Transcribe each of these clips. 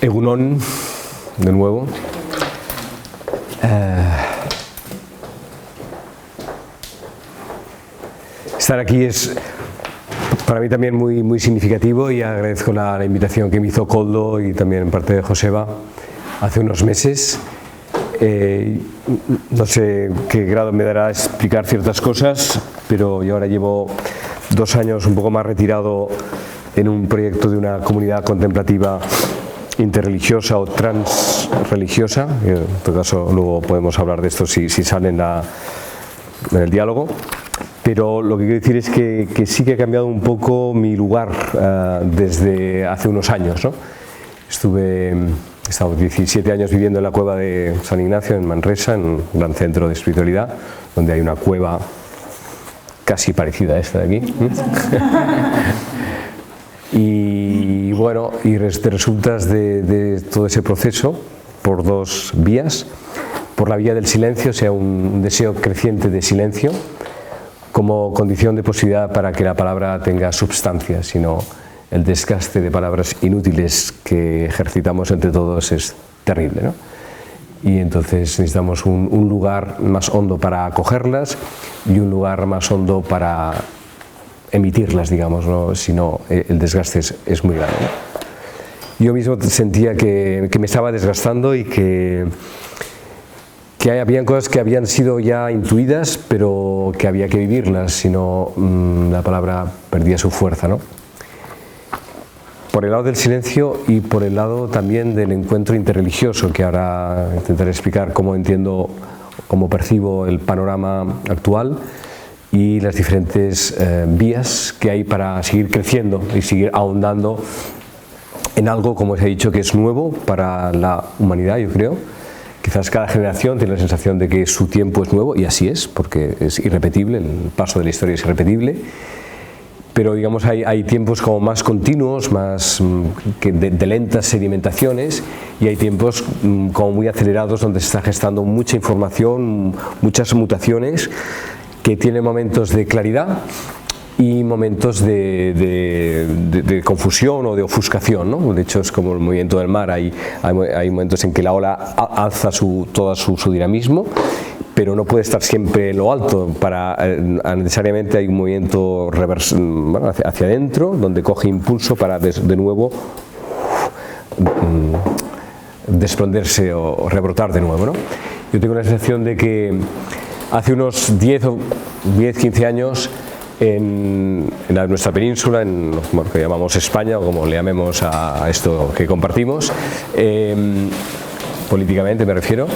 Egunon, de nuevo. Estar aquí es para mí también muy significativo y agradezco la invitación que me hizo Koldo y también en parte de Joseba hace unos meses. No sé qué grado me dará explicar ciertas cosas, pero yo ahora llevo 2 años un poco más retirado en un proyecto de una comunidad contemplativa interreligiosa o transreligiosa. En todo caso luego podemos hablar de esto si sale en el diálogo. Pero lo que quiero decir es que sí que ha cambiado un poco mi lugar desde hace unos años, ¿no? He estado 17 años viviendo en la cueva de San Ignacio, en Manresa, en un gran centro de espiritualidad, donde hay una cueva casi parecida a esta de aquí. Y bueno, y resultas de todo ese proceso por 2 vías. Por la vía del silencio, o sea, un deseo creciente de silencio como condición de posibilidad para que la palabra tenga substancia, sino el desgaste de palabras inútiles que ejercitamos entre todos es terrible, ¿no? Y entonces necesitamos un lugar más hondo para acogerlas y un lugar más hondo para emitirlas, digamos, ¿no? Si no, el desgaste es muy grande, ¿no? Yo mismo sentía que me estaba desgastando y que habían cosas que habían sido ya intuidas, pero que había que vivirlas, si no la palabra perdía su fuerza, ¿no? Por el lado del silencio y por el lado también del encuentro interreligioso, que ahora intentaré explicar cómo entiendo, cómo percibo el panorama actual y las diferentes vías que hay para seguir creciendo y seguir ahondando en algo, como os he dicho, que es nuevo para la humanidad, yo creo. Quizás cada generación tiene la sensación de que su tiempo es nuevo, y así es, porque es irrepetible, el paso de la historia es irrepetible, pero digamos hay tiempos como más continuos, más de lentas sedimentaciones, y hay tiempos como muy acelerados donde se está gestando mucha información, muchas mutaciones, que tienen momentos de claridad y momentos de confusión o de ofuscación, ¿no? De hecho es como el movimiento del mar, hay momentos en que la ola alza todo su dinamismo, pero no puede estar siempre en lo alto, necesariamente hay un movimiento hacia adentro, donde coge impulso para de nuevo desprenderse o rebrotar de nuevo, ¿no? Yo tengo la sensación de que hace unos 10-15 años en nuestra península, en lo que llamamos España, o como le llamemos a esto que compartimos, políticamente me refiero,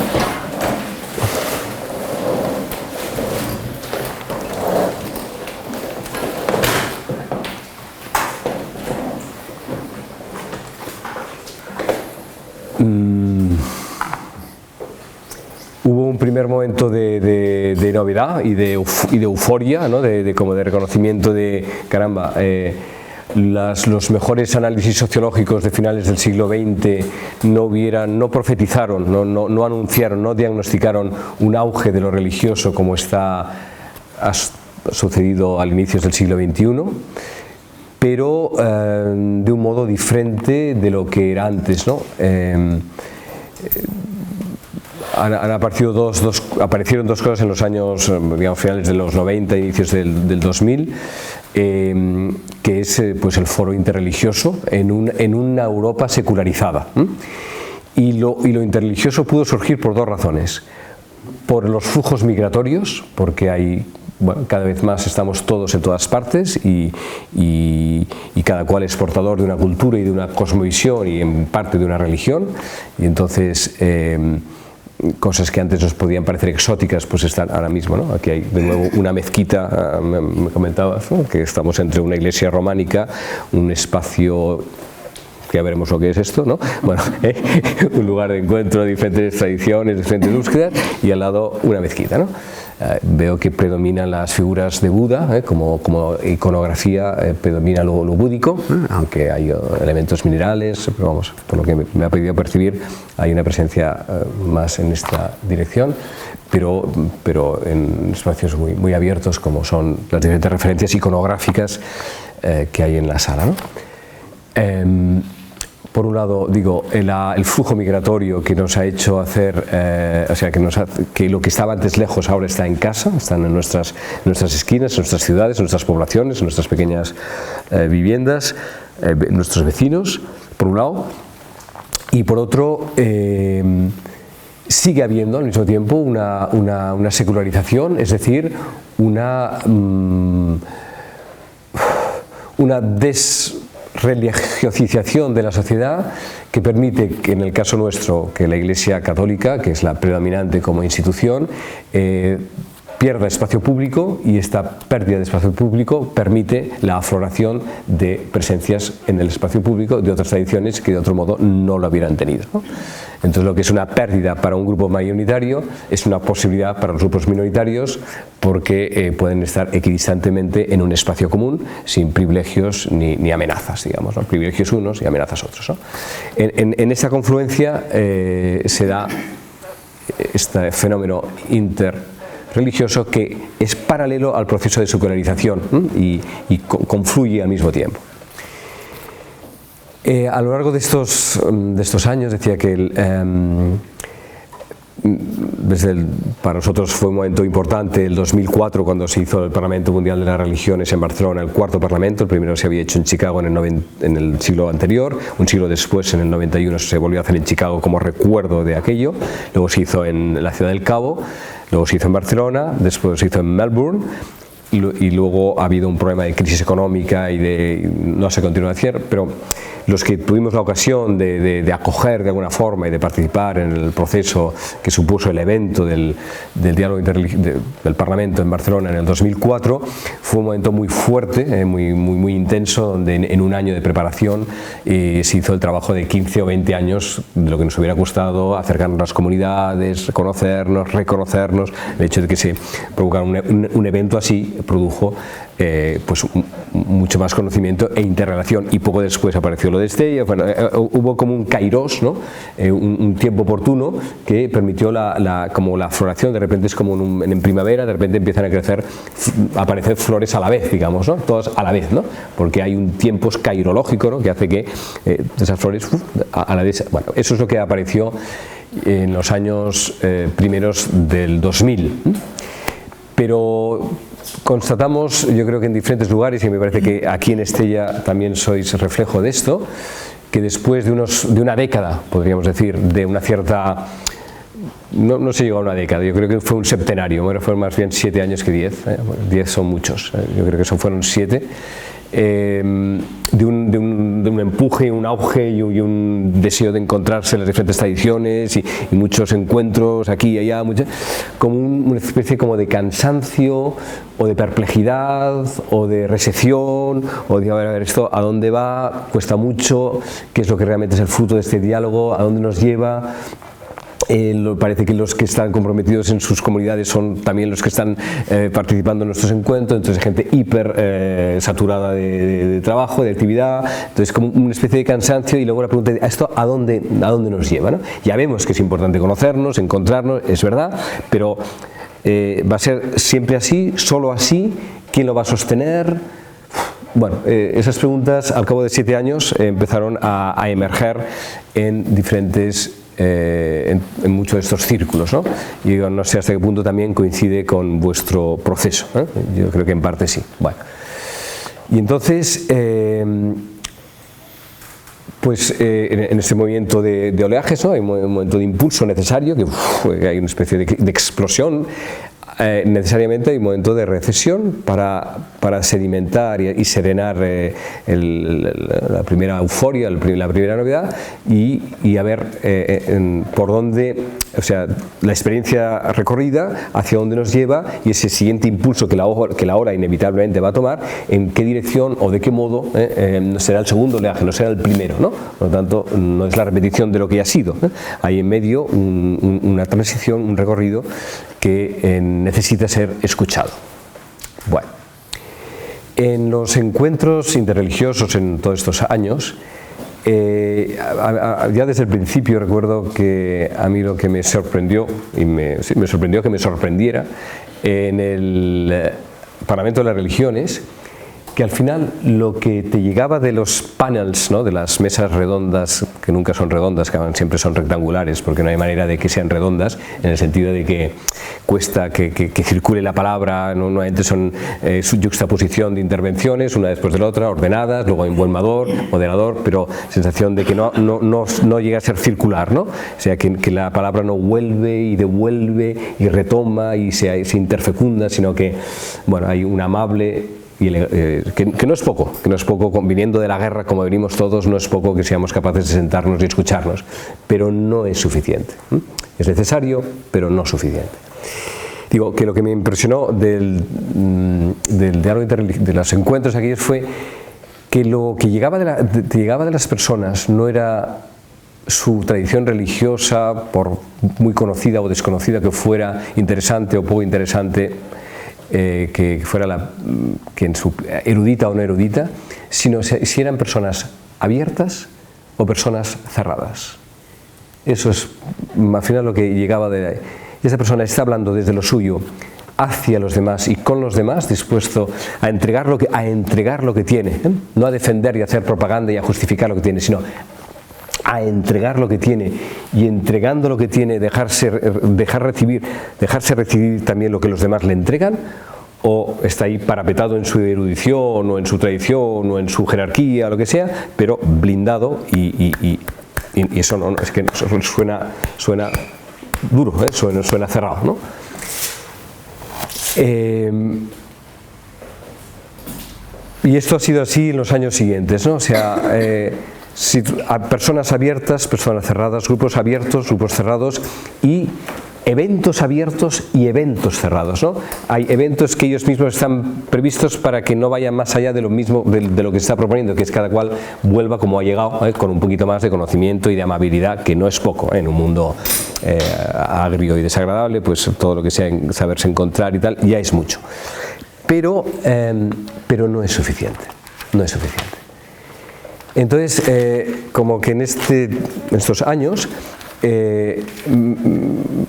hubo un primer momento de novedad y de euforia, ¿no? Como de reconocimiento de caramba, los mejores análisis sociológicos de finales del siglo XX no profetizaron, no anunciaron, no diagnosticaron un auge de lo religioso como ha sucedido al inicio del siglo XXI, pero de un modo diferente de lo que era antes, ¿no? Aparecieron dos cosas en los años, digamos, finales de los 90, inicios del 2000, que es pues el foro interreligioso en una Europa secularizada. Y lo interreligioso pudo surgir por 2 razones. Por los flujos migratorios, porque cada vez más estamos todos en todas partes y cada cual es portador de una cultura y de una cosmovisión y en parte de una religión, y entonces cosas que antes nos podían parecer exóticas pues están ahora mismo, ¿no? Aquí hay de nuevo una mezquita, me comentabas, ¿no? Que estamos entre una iglesia románica, un espacio, ya veremos lo que es esto, ¿no? Bueno, un lugar de encuentro de diferentes tradiciones, diferentes búsquedas, y al lado una mezquita, ¿no? Veo que predominan las figuras de Buda, como iconografía predomina lo búdico, aunque hay elementos minerales, pero vamos, por lo que me ha podido percibir, hay una presencia más en esta dirección, pero en espacios muy abiertos, como son las diferentes referencias iconográficas que hay en la sala, ¿no? por un lado, digo, el flujo migratorio que nos ha hecho hacer, o sea, que lo que estaba antes lejos ahora está en casa, están en nuestras esquinas, en nuestras ciudades, en nuestras poblaciones, en nuestras pequeñas viviendas, nuestros vecinos, por un lado, y por otro, sigue habiendo al mismo tiempo una secularización, es decir, una desreligiosización de la sociedad que permite que, en el caso nuestro, que la Iglesia Católica, que es la predominante como institución, pierda espacio público, y esta pérdida de espacio público permite la afloración de presencias en el espacio público de otras tradiciones que de otro modo no lo hubieran tenido, ¿no? Entonces, lo que es una pérdida para un grupo mayoritario es una posibilidad para los grupos minoritarios, porque pueden estar equidistantemente en un espacio común sin privilegios ni amenazas, digamos, ¿no? Privilegios unos y amenazas otros, ¿no? En esta confluencia se da este fenómeno interreligioso que es paralelo al proceso de secularización y confluye al mismo tiempo. A lo largo de estos años, decía que para nosotros fue un momento importante el 2004, cuando se hizo el Parlamento Mundial de las Religiones en Barcelona, el cuarto Parlamento. El primero se había hecho en Chicago en el siglo anterior, un siglo después, en el 91, se volvió a hacer en Chicago como recuerdo de aquello. Luego se hizo en la Ciudad del Cabo, luego se hizo en Barcelona, después se hizo en Melbourne, y luego ha habido un problema de crisis económica y no se continúa a hacer, pero los que tuvimos la ocasión de acoger de alguna forma y de participar en el proceso que supuso el evento del diálogo del Parlamento en Barcelona en el 2004, fue un momento muy fuerte, muy intenso, donde en un año de preparación se hizo el trabajo de 15 o 20 años de lo que nos hubiera costado acercarnos a las comunidades, reconocernos. El hecho de que se provocara un evento así produjo pues mucho más conocimiento e interrelación, y poco después apareció lo de Estella. Bueno, hubo como un kairos, ¿no? Un tiempo oportuno que permitió como la floración. De repente es como en primavera, de repente empiezan a aparecer flores a la vez, digamos, ¿no? Todas a la vez, ¿no? Porque hay un tiempo cairológico, ¿no? Que hace que esas flores a la vez. Bueno, eso es lo que apareció en los años primeros del 2000. Pero constatamos, yo creo que en diferentes lugares, y me parece que aquí en Estella también sois reflejo de esto, que después de una década, podríamos decir, de una cierta... No se llegó a una década, yo creo que fue un septenario, bueno, fueron más bien 7 años que 10, 10 son muchos, yo creo que fueron 7, de un empuje, un auge y un deseo de encontrarse en las diferentes tradiciones y muchos encuentros aquí y allá, como una especie como de cansancio o de perplejidad o de resección o de a ver esto a dónde va, cuesta mucho, qué es lo que realmente es el fruto de este diálogo, a dónde nos lleva. Parece que los que están comprometidos en sus comunidades son también los que están participando en nuestros encuentros, entonces hay gente hiper saturada de trabajo, de actividad, entonces como una especie de cansancio. Y luego la pregunta es, ¿esto a dónde nos lleva, ¿no? Ya vemos que es importante conocernos, encontrarnos, es verdad, pero ¿va a ser siempre así, solo así? ¿Quién lo va a sostener? Bueno, esas preguntas al cabo de 7 años empezaron a emerger en diferentes en muchos de estos círculos, ¿no? Y yo no sé hasta qué punto también coincide con vuestro proceso, ¿eh? Yo creo que en parte sí. Bueno, y entonces pues en este movimiento de oleajes, ¿no? Hay un momento de impulso necesario, que hay una especie de explosión. Necesariamente hay un momento de recesión para sedimentar y serenar la primera euforia, la primera novedad, y a ver por dónde, o sea, la experiencia recorrida, hacia dónde nos lleva, y ese siguiente impulso que la hora inevitablemente va a tomar, en qué dirección o de qué modo será el segundo oleaje, no será el primero, ¿no? Por lo tanto, no es la repetición de lo que ya ha sido, ¿eh? Hay en medio una transición, un recorrido que necesita ser escuchado. Bueno, en los encuentros interreligiosos en todos estos años, ya desde el principio recuerdo que a mí lo que me sorprendió, y me sorprendió que me sorprendiera, en el Parlamento de las Religiones, que al final lo que te llegaba de los panels, ¿no?, de las mesas redondas, que nunca son redondas, que siempre son rectangulares, porque no hay manera de que sean redondas, en el sentido de que cuesta que circule la palabra, normalmente son su yuxtaposición de intervenciones, una después de la otra, ordenadas, luego hay un buen moderador, pero sensación de que no llega a ser circular, ¿no? O sea, que la palabra no vuelve y devuelve y retoma y se interfecunda, sino que, bueno, hay un amable... que no es poco, viniendo de la guerra como venimos todos, no es poco que seamos capaces de sentarnos y escucharnos, pero no es suficiente. Es necesario, pero no suficiente. Digo que lo que me impresionó del diálogo de los encuentros aquellos fue que lo que llegaba de las personas no era su tradición religiosa, por muy conocida o desconocida que fuera, interesante o poco interesante, que fuera que en su erudita o no erudita, sino si eran personas abiertas o personas cerradas. Eso es al final lo que llegaba de ahí. Esa persona está hablando desde lo suyo hacia los demás y con los demás, dispuesto a entregar lo que tiene, no a defender y a hacer propaganda y a justificar lo que tiene, sino a entregar lo que tiene, y entregando lo que tiene dejarse recibir también lo que los demás le entregan, o está ahí parapetado en su erudición o en su tradición o en su jerarquía, lo que sea, pero blindado y eso no, es que suena duro, suena cerrado, ¿no? Y esto ha sido así en los años siguientes, ¿no? O sea, personas abiertas, personas cerradas, grupos abiertos, grupos cerrados y eventos abiertos y eventos cerrados, ¿no? Hay eventos que ellos mismos están previstos para que no vayan más allá de lo mismo, de lo que se está proponiendo, que es cada cual vuelva como ha llegado, con un poquito más de conocimiento y de amabilidad, que no es poco, en un mundo agrio y desagradable, pues todo lo que sea saberse encontrar y tal, ya es mucho. Pero no es suficiente, no es suficiente. Entonces, como que en estos años,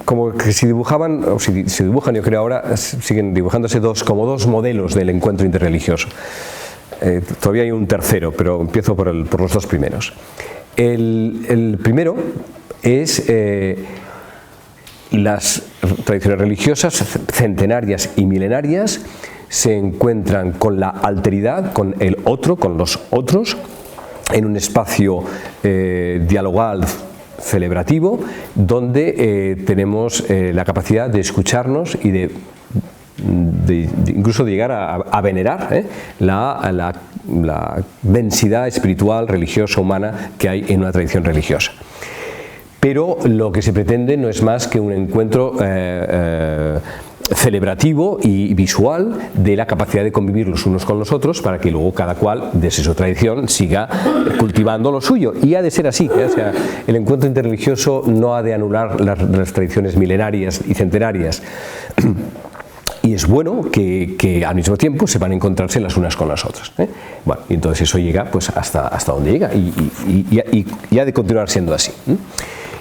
como que se dibujaban, o se dibujan, yo creo ahora, siguen dibujándose como dos modelos del encuentro interreligioso. Todavía hay un tercero, pero empiezo por los dos primeros. El primero es las tradiciones religiosas centenarias y milenarias se encuentran con la alteridad, con el otro, con los otros, en un espacio dialogal celebrativo, donde tenemos la capacidad de escucharnos y de incluso de llegar a venerar la densidad espiritual, religiosa, humana que hay en una tradición religiosa. Pero lo que se pretende no es más que un encuentro celebrativo y visual de la capacidad de convivir los unos con los otros, para que luego cada cual, desde su tradición, siga cultivando lo suyo. Y ha de ser así, o sea, el encuentro interreligioso no ha de anular las tradiciones milenarias y centenarias. Y es bueno que al mismo tiempo sepan encontrarse las unas con las otras. Bueno, y entonces eso llega pues hasta donde llega y ha de continuar siendo así.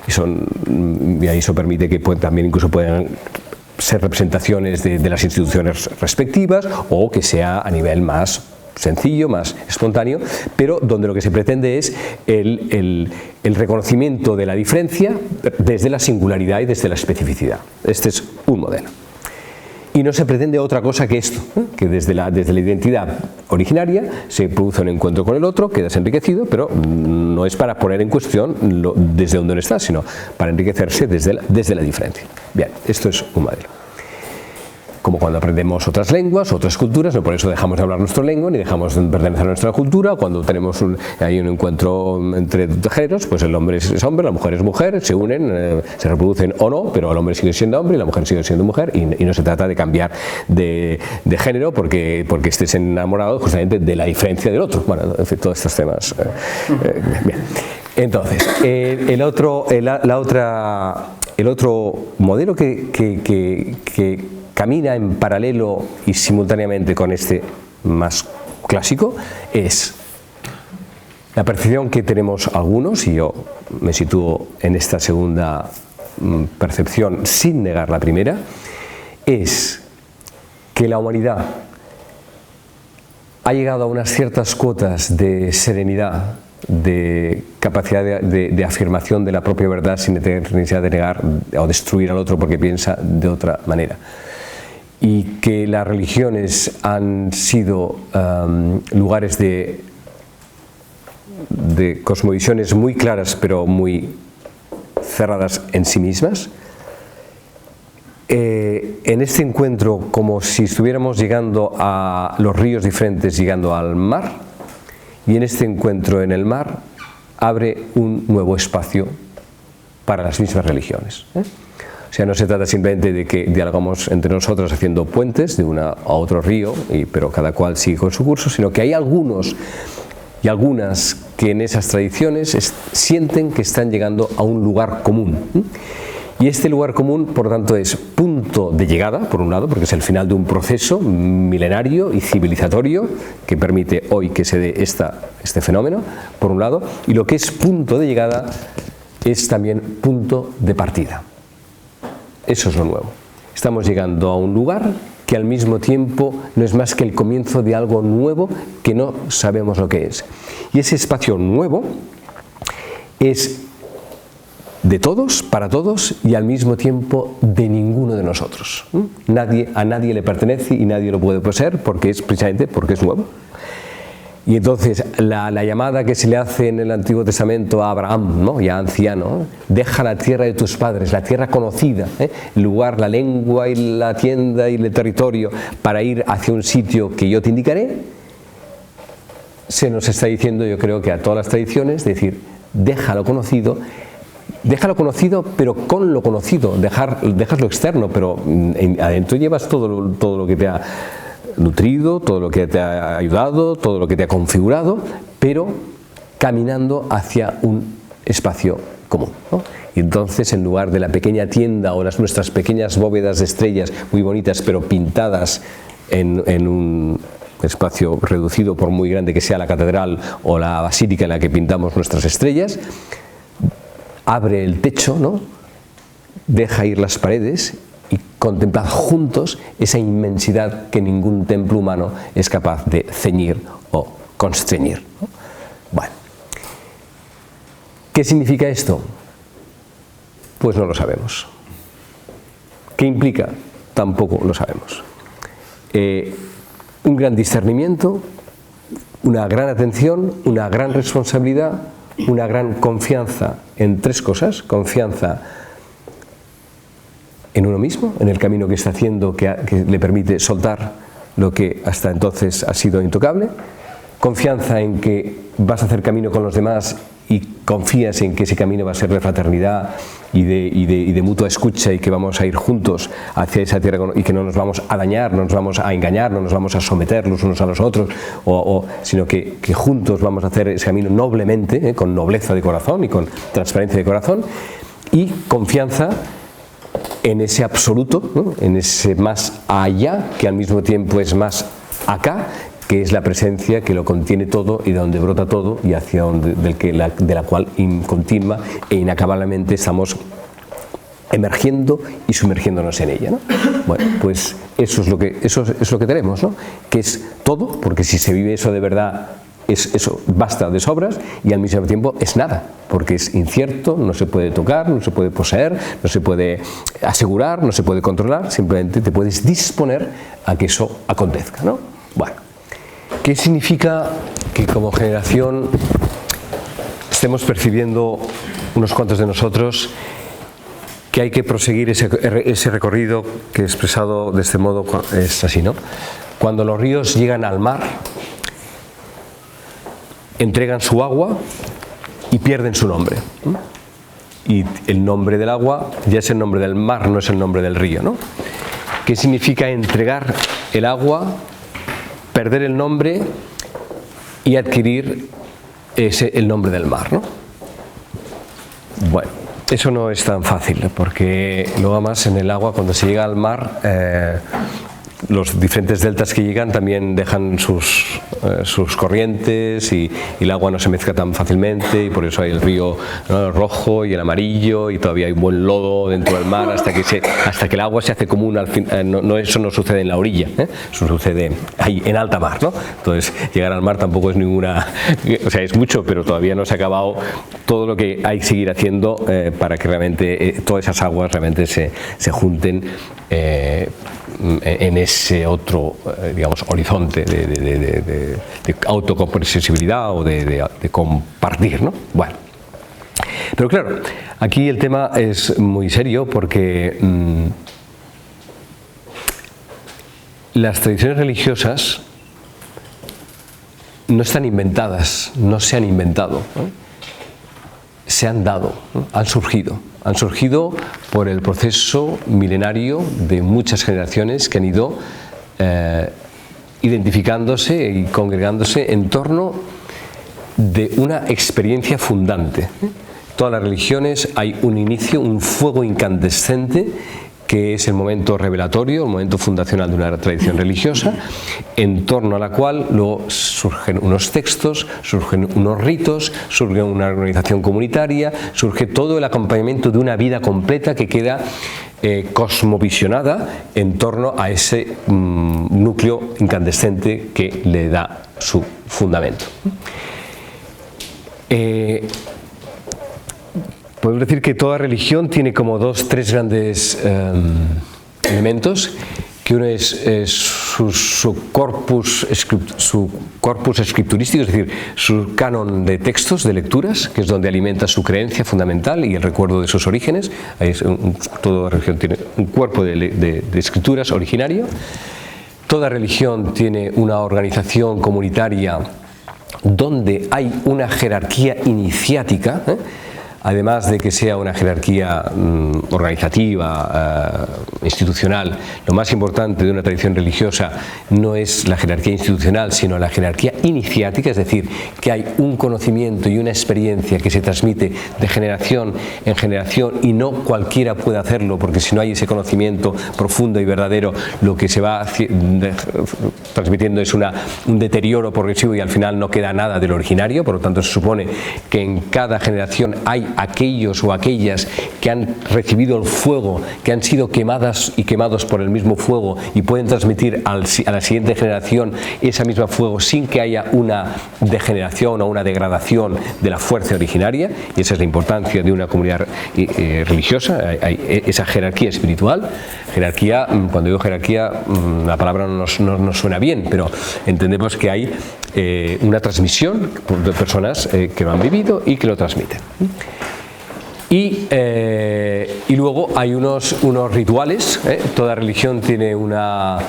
Y ahí eso permite que también incluso puedan ser representaciones de las instituciones respectivas, o que sea a nivel más sencillo, más espontáneo, pero donde lo que se pretende es el reconocimiento de la diferencia desde la singularidad y desde la especificidad. Este es un modelo. Y no se pretende otra cosa que esto, que desde la identidad originaria se produce un encuentro con el otro, quedas enriquecido, pero no es para poner en cuestión desde donde uno está, sino para enriquecerse desde la diferencia. Bien, esto es un modelo. Como cuando aprendemos otras lenguas, otras culturas, no por eso dejamos de hablar nuestra lengua, ni dejamos de pertenecer a nuestra cultura. Cuando tenemos hay un encuentro entre géneros, pues el hombre es hombre, la mujer es mujer, se unen, se reproducen o no, pero el hombre sigue siendo hombre y la mujer sigue siendo mujer, y no se trata de cambiar de género porque estés enamorado justamente de la diferencia del otro. Bueno, en fin, todos estos temas. Bien. Entonces, el otro modelo que camina en paralelo y simultáneamente con este más clásico es la percepción que tenemos algunos, y yo me sitúo en esta segunda percepción sin negar la primera, es que la humanidad ha llegado a unas ciertas cuotas de serenidad, de capacidad de afirmación de la propia verdad sin tener necesidad de negar o destruir al otro porque piensa de otra manera. Y que las religiones han sido lugares de cosmovisiones muy claras pero muy cerradas en sí mismas. En este encuentro, como si estuviéramos llegando a los ríos diferentes, llegando al mar, y en este encuentro en el mar abre un nuevo espacio para las mismas religiones. O sea, no se trata simplemente de que dialogamos entre nosotros haciendo puentes de uno a otro río, pero cada cual sigue con su curso, sino que hay algunos y algunas que en esas tradiciones sienten que están llegando a un lugar común. Y este lugar común, por lo tanto, es punto de llegada, por un lado, porque es el final de un proceso milenario y civilizatorio que permite hoy que se dé este fenómeno, por un lado, y lo que es punto de llegada es también punto de partida. Eso es lo nuevo. Estamos llegando a un lugar que al mismo tiempo no es más que el comienzo de algo nuevo que no sabemos lo que es. Y ese espacio nuevo es de todos, para todos y al mismo tiempo de ninguno de nosotros. A nadie le pertenece y nadie lo puede poseer precisamente porque es nuevo. Y entonces la llamada que se le hace en el Antiguo Testamento a Abraham, ¿no?, ya anciano, deja la tierra de tus padres, la tierra conocida, el lugar, la lengua y la tienda y el territorio para ir hacia un sitio que yo te indicaré. Se nos está diciendo, yo creo que a todas las tradiciones, decir, déjalo conocido pero con lo conocido, dejas lo externo, pero adentro llevas todo lo que te ha nutrido, todo lo que te ha ayudado, todo lo que te ha configurado, pero caminando hacia un espacio común, ¿no? Y entonces, en lugar de la pequeña tienda o nuestras pequeñas bóvedas de estrellas muy bonitas, pero pintadas en un espacio reducido por muy grande que sea la catedral o la basílica en la que pintamos nuestras estrellas, abre el techo, ¿no?, deja ir las paredes y contemplad juntos esa inmensidad que ningún templo humano es capaz de ceñir o constreñir, ¿no? Bueno, ¿qué significa esto? Pues no lo sabemos. ¿Qué implica? Tampoco lo sabemos. Un gran discernimiento, una gran atención, una gran responsabilidad, una gran confianza en tres cosas: confianza en uno mismo, en el camino que está haciendo que le permite soltar lo que hasta entonces ha sido intocable, confianza en que vas a hacer camino con los demás y confías en que ese camino va a ser de fraternidad y de mutua escucha y que vamos a ir juntos hacia esa tierra y que no nos vamos a dañar, no nos vamos a engañar, no nos vamos a someter los unos a los otros, sino que juntos vamos a hacer ese camino noblemente, con nobleza de corazón y con transparencia de corazón, y confianza en ese absoluto, ¿no?, en ese más allá que al mismo tiempo es más acá, que es la presencia que lo contiene todo y de donde brota todo y hacia donde, de la cual continua e inacabablemente estamos emergiendo y sumergiéndonos en ella, ¿no? Bueno, pues eso es lo que tenemos, ¿no?, que es todo, porque si se vive eso de verdad, eso basta de sobras, y al mismo tiempo es nada, porque es incierto, no se puede tocar, no se puede poseer, no se puede asegurar, no se puede controlar, simplemente te puedes disponer a que eso acontezca, ¿no? Bueno, ¿qué significa que como generación estemos percibiendo, unos cuantos de nosotros, que hay que proseguir ese recorrido que he expresado de este modo? Es así, ¿no? Cuando los ríos llegan al mar, entregan su agua y pierden su nombre. Y el nombre del agua ya es el nombre del mar, no es el nombre del río, ¿no? ¿Qué significa entregar el agua, perder el nombre y adquirir el nombre del mar, ¿no? Bueno, eso no es tan fácil, porque luego además en el agua, cuando se llega al mar, los diferentes deltas que llegan también dejan sus corrientes y el agua no se mezcla tan fácilmente, y por eso hay el río, ¿no?, rojo y el amarillo, y todavía hay un buen lodo dentro del mar hasta que el agua se hace común al fin. Eso no sucede en la orilla, eso sucede ahí en alta mar, ¿no? Entonces llegar al mar tampoco es es mucho, pero todavía no se ha acabado todo lo que hay que seguir haciendo para que realmente todas esas aguas realmente se junten en ese otro, digamos, horizonte de autocompresibilidad o de compartir, ¿no? Bueno, pero claro, aquí el tema es muy serio porque las tradiciones religiosas no están inventadas, no se han inventado, ¿no? Se han dado, ¿no? Han surgido por el proceso milenario de muchas generaciones que han ido identificándose y congregándose en torno de una experiencia fundante. Todas las religiones hay un inicio, un fuego incandescente, que es el momento revelatorio, el momento fundacional de una tradición religiosa, en torno a la cual luego surgen unos textos, surgen unos ritos, surge una organización comunitaria, surge todo el acompañamiento de una vida completa que queda cosmovisionada en torno a ese núcleo incandescente que le da su fundamento. Podemos decir que toda religión tiene como tres grandes elementos, que uno es su corpus escriturístico, es decir, su canon de textos, de lecturas, que es donde alimenta su creencia fundamental y el recuerdo de sus orígenes. Toda religión tiene un cuerpo de escrituras originario. Toda religión tiene una organización comunitaria donde hay una jerarquía iniciática, además de que sea una jerarquía organizativa, institucional. Lo más importante de una tradición religiosa no es la jerarquía institucional, sino la jerarquía iniciática, es decir, que hay un conocimiento y una experiencia que se transmite de generación en generación, y no cualquiera puede hacerlo, porque si no hay ese conocimiento profundo y verdadero, lo que se va transmitiendo es un deterioro progresivo y al final no queda nada del originario. Por lo tanto, se supone que en cada generación hay aquellos o aquellas que han recibido el fuego, que han sido quemadas y quemados por el mismo fuego y pueden transmitir a la siguiente generación ese mismo fuego sin que haya una degeneración o una degradación de la fuerza originaria. Y esa es la importancia de una comunidad religiosa. Hay esa jerarquía espiritual. Jerarquía, cuando digo jerarquía, la palabra no nos suena bien, pero entendemos que hay una transmisión de personas que lo han vivido y que lo transmiten. Y luego hay unos rituales. Toda religión tiene una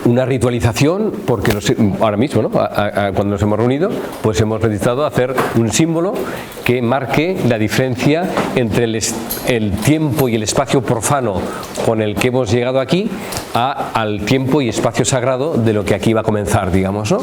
ritualización, porque ahora mismo, ¿no? Cuando nos hemos reunido, pues hemos necesitado hacer un símbolo que marque la diferencia entre el tiempo y el espacio profano con el que hemos llegado aquí al tiempo y espacio sagrado de lo que aquí va a comenzar, digamos, ¿no?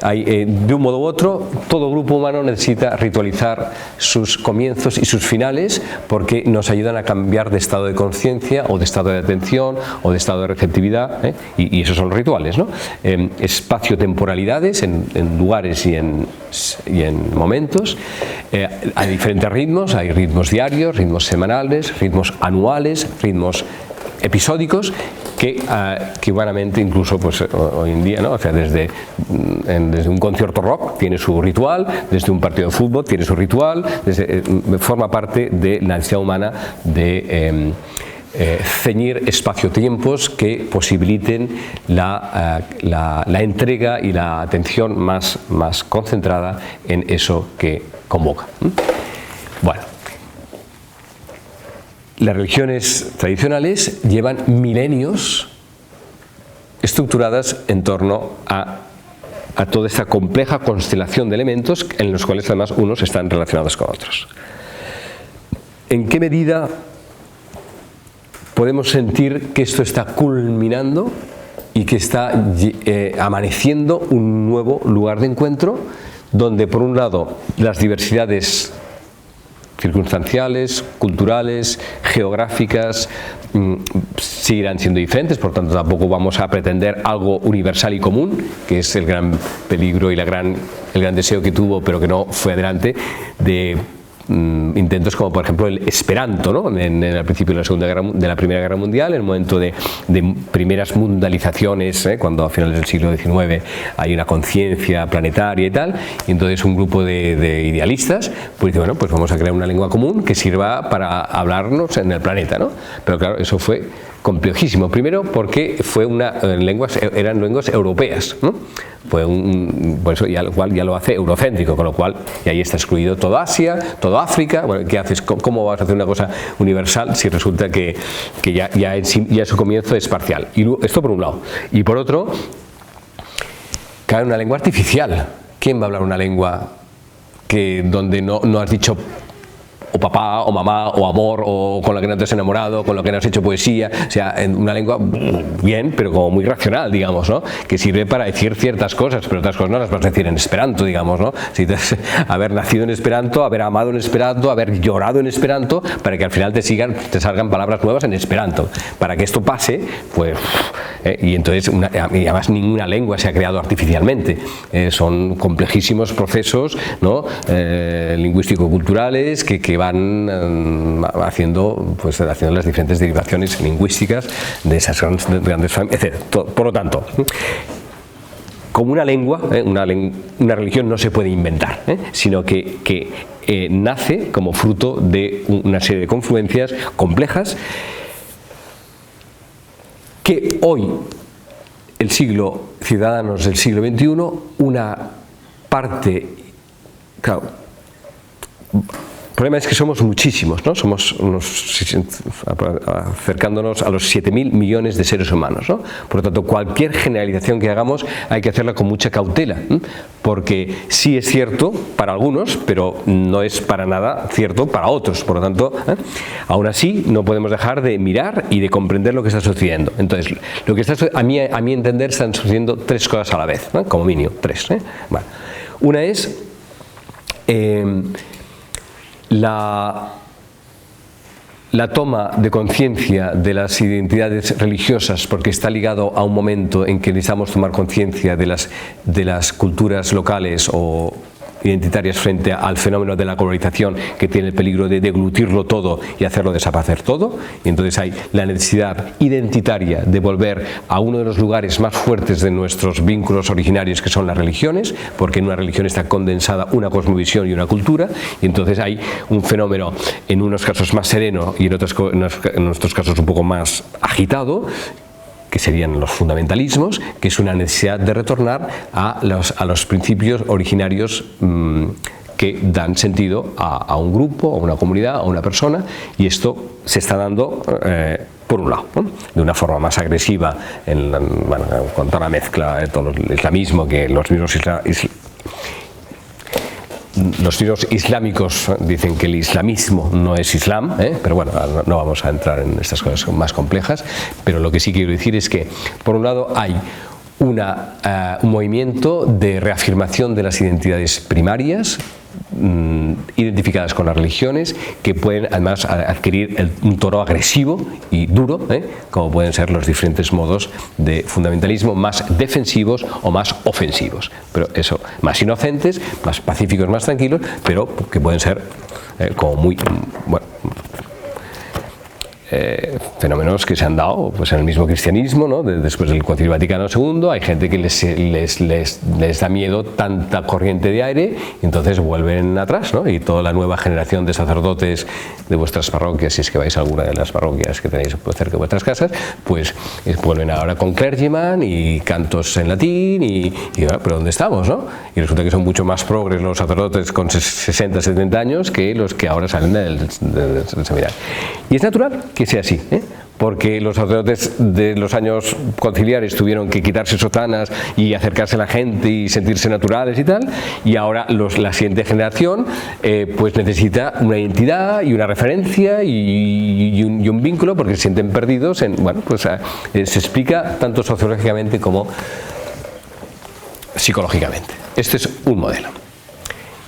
De un modo u otro, todo grupo humano necesita ritualizar sus comienzos y sus finales, porque nos ayudan a cambiar de estado de conciencia o de estado de atención o de estado de receptividad, y esos son los rituales, ¿no? Espacio-temporalidades en lugares y en momentos. Hay diferentes ritmos, hay ritmos diarios, ritmos semanales, ritmos anuales, ritmos episódicos que humanamente, incluso pues hoy en día, ¿no? O sea, desde un concierto rock tiene su ritual, desde un partido de fútbol tiene su ritual, forma parte de la necesidad humana de ceñir espacio-tiempos que posibiliten la entrega y la atención más concentrada en eso que convoca. Bueno, las religiones tradicionales llevan milenios estructuradas en torno a toda esta compleja constelación de elementos en los cuales además unos están relacionados con otros. ¿En qué medida podemos sentir que esto está culminando y que está amaneciendo un nuevo lugar de encuentro, donde por un lado las diversidades circunstanciales, culturales, geográficas, seguirán siendo diferentes, por tanto tampoco vamos a pretender algo universal y común, que es el gran peligro y el gran deseo que tuvo, pero que no fue adelante, de intentos como por ejemplo el Esperanto, ¿no? En el principio de la Primera Guerra Mundial, en el momento de primeras mundializaciones, cuando a finales del siglo XIX hay una conciencia planetaria y tal, y entonces un grupo de idealistas pues dice, bueno, pues vamos a crear una lengua común que sirva para hablarnos en el planeta, ¿no? Pero claro, eso fue complejísimo, primero porque eran lenguas europeas, ¿no? Por eso ya lo hace eurocéntrico, con lo cual y ahí está excluido toda Asia, toda África. Bueno, ¿qué haces? ¿Cómo vas a hacer una cosa universal si resulta que ya su comienzo es parcial? Y esto por un lado. Y por otro, cae una lengua artificial. ¿Quién va a hablar una lengua donde no has dicho o papá, o mamá, o amor, o con la que no te has enamorado, con la que no has hecho poesía? O sea, en una lengua bien, pero como muy racional, digamos, ¿no? Que sirve para decir ciertas cosas, pero otras cosas no las vas a decir en esperanto, digamos, ¿no? Si haber nacido en esperanto, haber amado en esperanto, haber llorado en esperanto, para que al final te salgan palabras nuevas en esperanto. Para que esto pase, pues, y entonces, y además ninguna lengua se ha creado artificialmente. Son complejísimos procesos, ¿no? Lingüístico-culturales que van haciendo las diferentes derivaciones lingüísticas de esas grandes familias, etc. Por lo tanto, como una lengua, una religión no se puede inventar, sino que nace como fruto de una serie de confluencias complejas que hoy, ciudadanos del siglo XXI, una parte, claro, el problema es que somos muchísimos, ¿no? Somos acercándonos a los 7.000 millones de seres humanos, ¿no? Por lo tanto, cualquier generalización que hagamos hay que hacerla con mucha cautela, porque sí es cierto para algunos, pero no es para nada cierto para otros. Por lo tanto, aún así no podemos dejar de mirar y de comprender lo que está sucediendo. Entonces, lo que a mi entender, están sucediendo tres cosas a la vez, ¿no? Como mínimo, tres. Vale. Una es la toma de conciencia de las identidades religiosas, porque está ligado a un momento en que necesitamos tomar conciencia de las culturas locales o identitarias frente al fenómeno de la globalización, que tiene el peligro de deglutirlo todo y hacerlo desaparecer todo. Y entonces hay la necesidad identitaria de volver a uno de los lugares más fuertes de nuestros vínculos originarios, que son las religiones, porque en una religión está condensada una cosmovisión y una cultura, y entonces hay un fenómeno en unos casos más sereno y en otros casos un poco más agitado, que serían los fundamentalismos, que es una necesidad de retornar a los principios originarios que dan sentido a un grupo, a una comunidad, a una persona, y esto se está dando por un lado, ¿no? De una forma más agresiva, con toda la mezcla de todo el islamismo, que los mismos islámicos dicen que el islamismo no es islam, pero bueno, no vamos a entrar en estas cosas más complejas, pero lo que sí quiero decir es que, por un lado, hay un movimiento de reafirmación de las identidades primarias, identificadas con las religiones, que pueden además adquirir un tono agresivo y duro, como pueden ser los diferentes modos de fundamentalismo, más defensivos o más ofensivos, pero eso, más inocentes, más pacíficos, más tranquilos, pero que pueden ser como muy, bueno, fenómenos que se han dado pues en el mismo cristianismo, ¿no? Después del Concilio Vaticano II, hay gente que les da miedo tanta corriente de aire y entonces vuelven atrás, ¿no? Y toda la nueva generación de sacerdotes de vuestras parroquias, si es que vais a alguna de las parroquias que tenéis cerca de vuestras casas, pues vuelven ahora con clergyman y cantos en latín y pero ¿dónde estamos, no? Y resulta que son mucho más progres los sacerdotes con 60, 70 años que los que ahora salen del seminario. Y es natural que sea así, porque los sacerdotes de los años conciliares tuvieron que quitarse sotanas y acercarse a la gente y sentirse naturales y tal, y ahora la siguiente generación pues necesita una identidad y una referencia y un vínculo, porque se sienten perdidos se explica tanto sociológicamente como psicológicamente. Este es un modelo.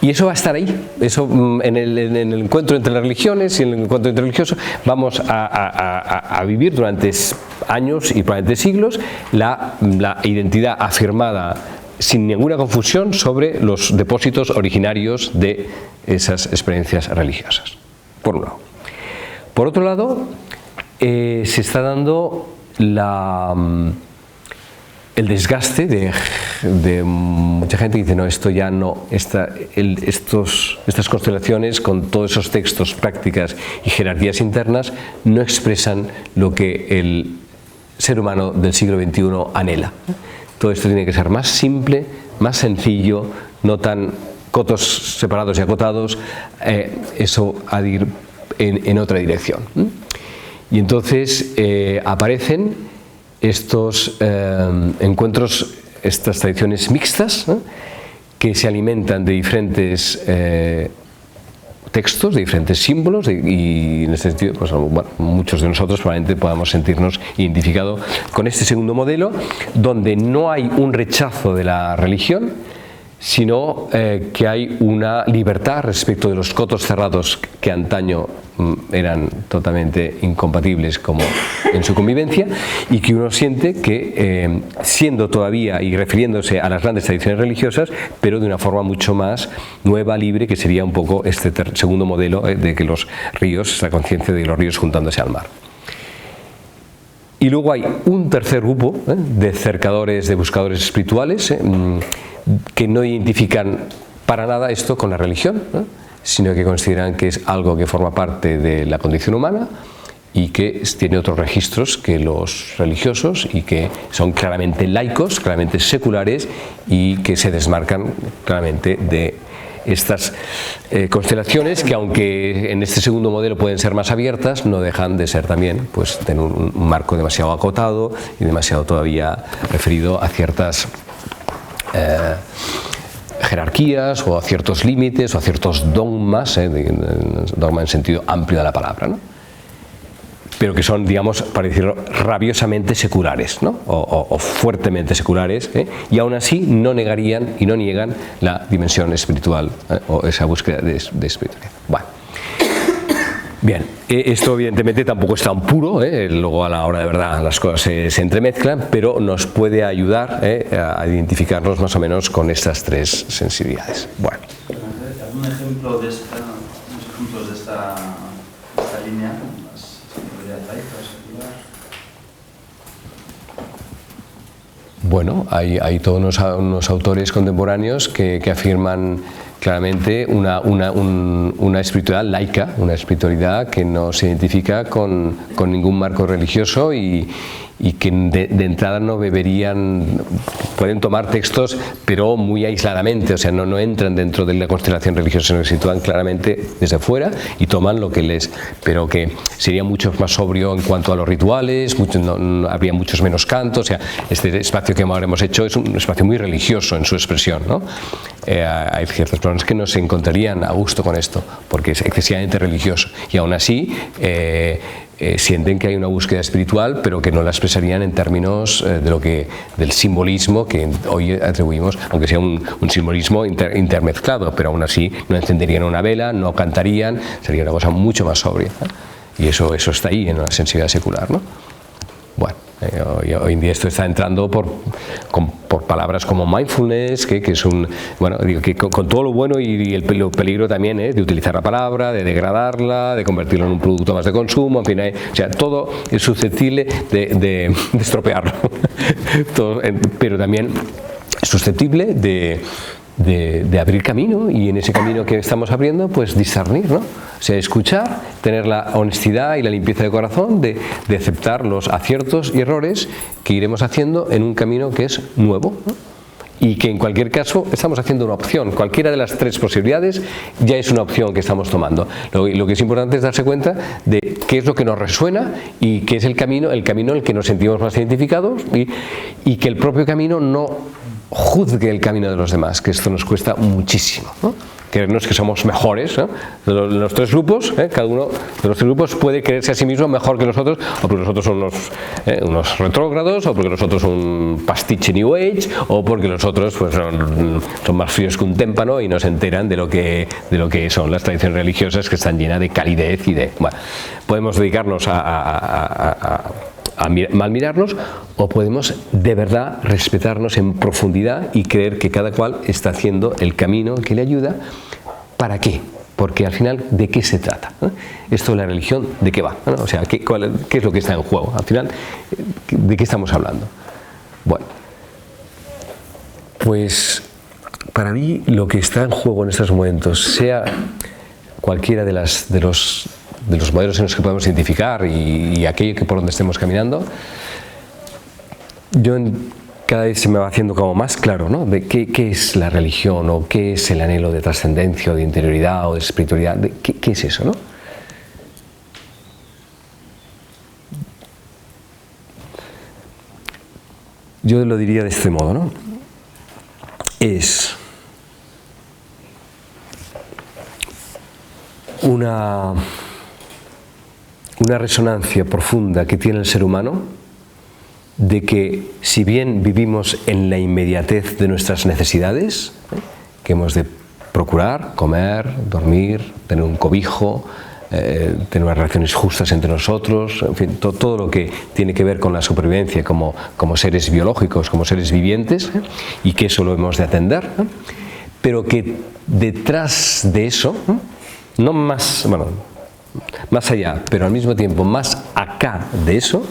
Y eso va a estar ahí, eso en el encuentro entre las religiones y en el encuentro interreligioso vamos a vivir durante años y probablemente siglos la identidad afirmada sin ninguna confusión sobre los depósitos originarios de esas experiencias religiosas, por un lado. Por otro lado, se está dando el desgaste de mucha gente que dice, no, esto ya no, estas constelaciones con todos esos textos, prácticas y jerarquías internas no expresan lo que el ser humano del siglo XXI anhela. Todo esto tiene que ser más simple, más sencillo, no tan cotos separados y acotados, eso ha de ir en otra dirección. Y entonces aparecen estos encuentros, estas tradiciones mixtas, que se alimentan de diferentes textos, de diferentes símbolos, y en este sentido, pues, bueno, muchos de nosotros probablemente podamos sentirnos identificados con este segundo modelo, donde no hay un rechazo de la religión, sino que hay una libertad respecto de los cotos cerrados que antaño eran totalmente incompatibles como en su convivencia, y que uno siente que siendo todavía y refiriéndose a las grandes tradiciones religiosas, pero de una forma mucho más nueva, libre, que sería un poco este segundo modelo de que los ríos, esta conciencia de los ríos juntándose al mar. Y luego hay un tercer grupo de cercadores, de buscadores espirituales, que no identifican para nada esto con la religión, sino que consideran que es algo que forma parte de la condición humana y que tiene otros registros que los religiosos, y que son claramente laicos, claramente seculares, y que se desmarcan claramente de estas constelaciones, que aunque en este segundo modelo pueden ser más abiertas, no dejan de ser también, pues, tener un marco demasiado acotado y demasiado todavía referido a ciertas jerarquías o a ciertos límites o a ciertos dogmas, dogma en sentido amplio de la palabra, ¿no? Pero que son, digamos, para decirlo, rabiosamente seculares, ¿no? o fuertemente seculares, y aún así no negarían y no niegan la dimensión espiritual, o esa búsqueda de espiritualidad. Bueno. Bien, esto evidentemente tampoco es tan puro, luego a la hora de verdad las cosas se entremezclan, pero nos puede ayudar a identificarnos más o menos con estas tres sensibilidades. Bueno. ¿Algún ejemplo de esta línea? Las sensibilidades laicas, seculares. Bueno, hay todos unos autores contemporáneos que afirman claramente una espiritualidad laica, una espiritualidad que no se identifica con ningún marco religioso, y que de entrada no pueden tomar textos, pero muy aisladamente, o sea, no entran dentro de la constelación religiosa, sino que se sitúan claramente desde fuera y toman lo que pero que sería mucho más sobrio en cuanto a los rituales, habría muchos menos cantos, o sea, este espacio que ahora hemos hecho es un espacio muy religioso en su expresión, ¿no? Hay ciertas personas que no se encontrarían a gusto con esto, porque es excesivamente religioso, y aún así sienten que hay una búsqueda espiritual, pero que no la expresarían en términos del simbolismo que hoy atribuimos, aunque sea un simbolismo intermezclado, pero aún así no encenderían una vela, no cantarían, sería una cosa mucho más sobria, y eso está ahí en la sensibilidad secular, ¿no? Bueno, hoy en día esto está entrando por palabras como mindfulness, que es bueno, digo, que con todo lo bueno y el peligro también de utilizar la palabra, de degradarla, de convertirlo en un producto más de consumo, en fin, o sea, todo es susceptible de estropearlo, todo, pero también es susceptible de abrir camino, y en ese camino que estamos abriendo, pues discernir, ¿no? O sea, escuchar, tener la honestidad y la limpieza de corazón de aceptar los aciertos y errores que iremos haciendo en un camino que es nuevo, ¿no? Y que en cualquier caso estamos haciendo una opción. Cualquiera de las tres posibilidades ya es una opción que estamos tomando. Lo que es importante es darse cuenta de qué es lo que nos resuena y qué es el camino en el que nos sentimos más identificados, y que el propio camino no juzgue el camino de los demás, que esto nos cuesta muchísimo, ¿no? creernos que somos mejores, ¿no? Los tres grupos, cada uno de los tres grupos puede creerse a sí mismo mejor que los otros, o porque los otros son unos retrógrados, o porque los otros son un pastiche New Age, o porque los otros pues, son más fríos que un témpano y no se enteran de lo que son las tradiciones religiosas, que están llenas de calidez y de... Bueno, podemos dedicarnos a mal mirarnos, o podemos de verdad respetarnos en profundidad y creer que cada cual está haciendo el camino que le ayuda. ¿Para qué? Porque al final, ¿de qué se trata? Esto de la religión, ¿de qué va? O sea, ¿qué es lo que está en juego? Al final, ¿de qué estamos hablando? Bueno, pues para mí lo que está en juego en estos momentos, sea cualquiera de los modelos en los que podemos identificar y aquello que por donde estemos caminando, cada vez se me va haciendo como más claro, ¿no? De qué es la religión, o qué es el anhelo de trascendencia, o de interioridad, o de espiritualidad, ¿qué es eso, no? Yo lo diría de este modo, ¿no? Es una resonancia profunda que tiene el ser humano de que, si bien vivimos en la inmediatez de nuestras necesidades, que hemos de procurar comer, dormir, tener un cobijo, tener unas relaciones justas entre nosotros, en fin, todo lo que tiene que ver con la supervivencia como seres biológicos, como seres vivientes, y que eso lo hemos de atender, pero que detrás de eso, no más, bueno, más allá, pero al mismo tiempo más acá de eso,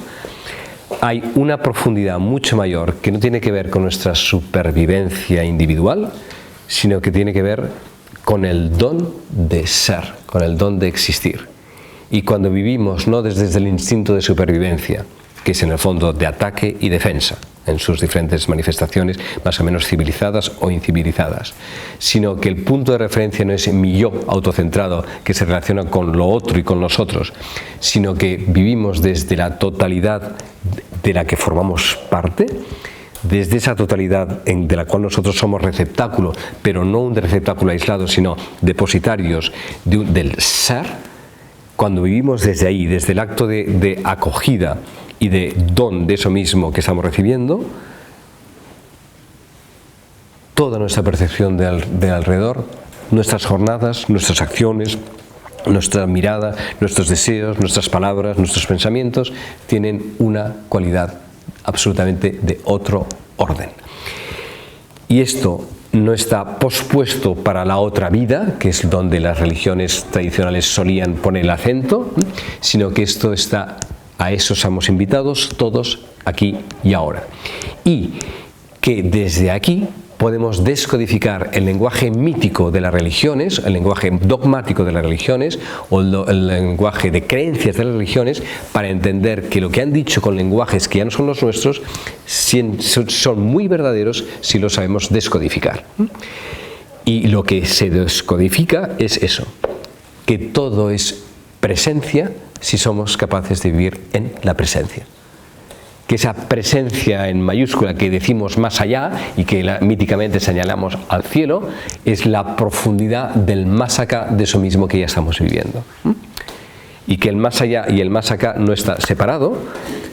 hay una profundidad mucho mayor que no tiene que ver con nuestra supervivencia individual, sino que tiene que ver con el don de ser, con el don de existir. Y cuando vivimos no desde el instinto de supervivencia, que es en el fondo de ataque y defensa, en sus diferentes manifestaciones más o menos civilizadas o incivilizadas, sino que el punto de referencia no es mi yo autocentrado que se relaciona con lo otro y con los otros, sino que vivimos desde la totalidad de la que formamos parte, desde esa totalidad de la cual nosotros somos receptáculo, pero no un receptáculo aislado, sino depositarios del ser. Cuando vivimos desde ahí, desde el acto de acogida y de don de eso mismo que estamos recibiendo, toda nuestra percepción de alrededor, nuestras jornadas, nuestras acciones, nuestra mirada, nuestros deseos, nuestras palabras, nuestros pensamientos, tienen una cualidad absolutamente de otro orden. Y esto no está pospuesto para la otra vida, que es donde las religiones tradicionales solían poner el acento, sino que esto está... A eso estamos invitados todos aquí y ahora. Y que desde aquí podemos descodificar el lenguaje mítico de las religiones, el lenguaje dogmático de las religiones, o el lenguaje de creencias de las religiones, para entender que lo que han dicho con lenguajes que ya no son los nuestros son muy verdaderos si lo sabemos descodificar. Y lo que se descodifica es eso, que todo es presencia si somos capaces de vivir en la presencia. Que esa presencia en mayúscula que decimos más allá y que míticamente señalamos al cielo, es la profundidad del más acá de eso mismo que ya estamos viviendo. Y que el más allá y el más acá no está separado,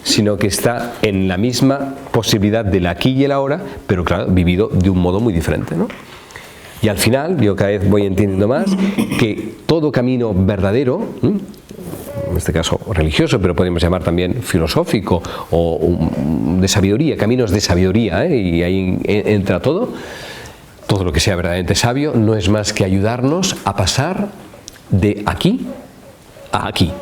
sino que está en la misma posibilidad del aquí y el ahora, pero claro, vivido de un modo muy diferente, ¿no? Y al final, yo cada vez voy entendiendo más que todo camino verdadero, en este caso religioso, pero podemos llamar también filosófico o de sabiduría, caminos de sabiduría, y ahí entra todo lo que sea verdaderamente sabio, no es más que ayudarnos a pasar de aquí a aquí.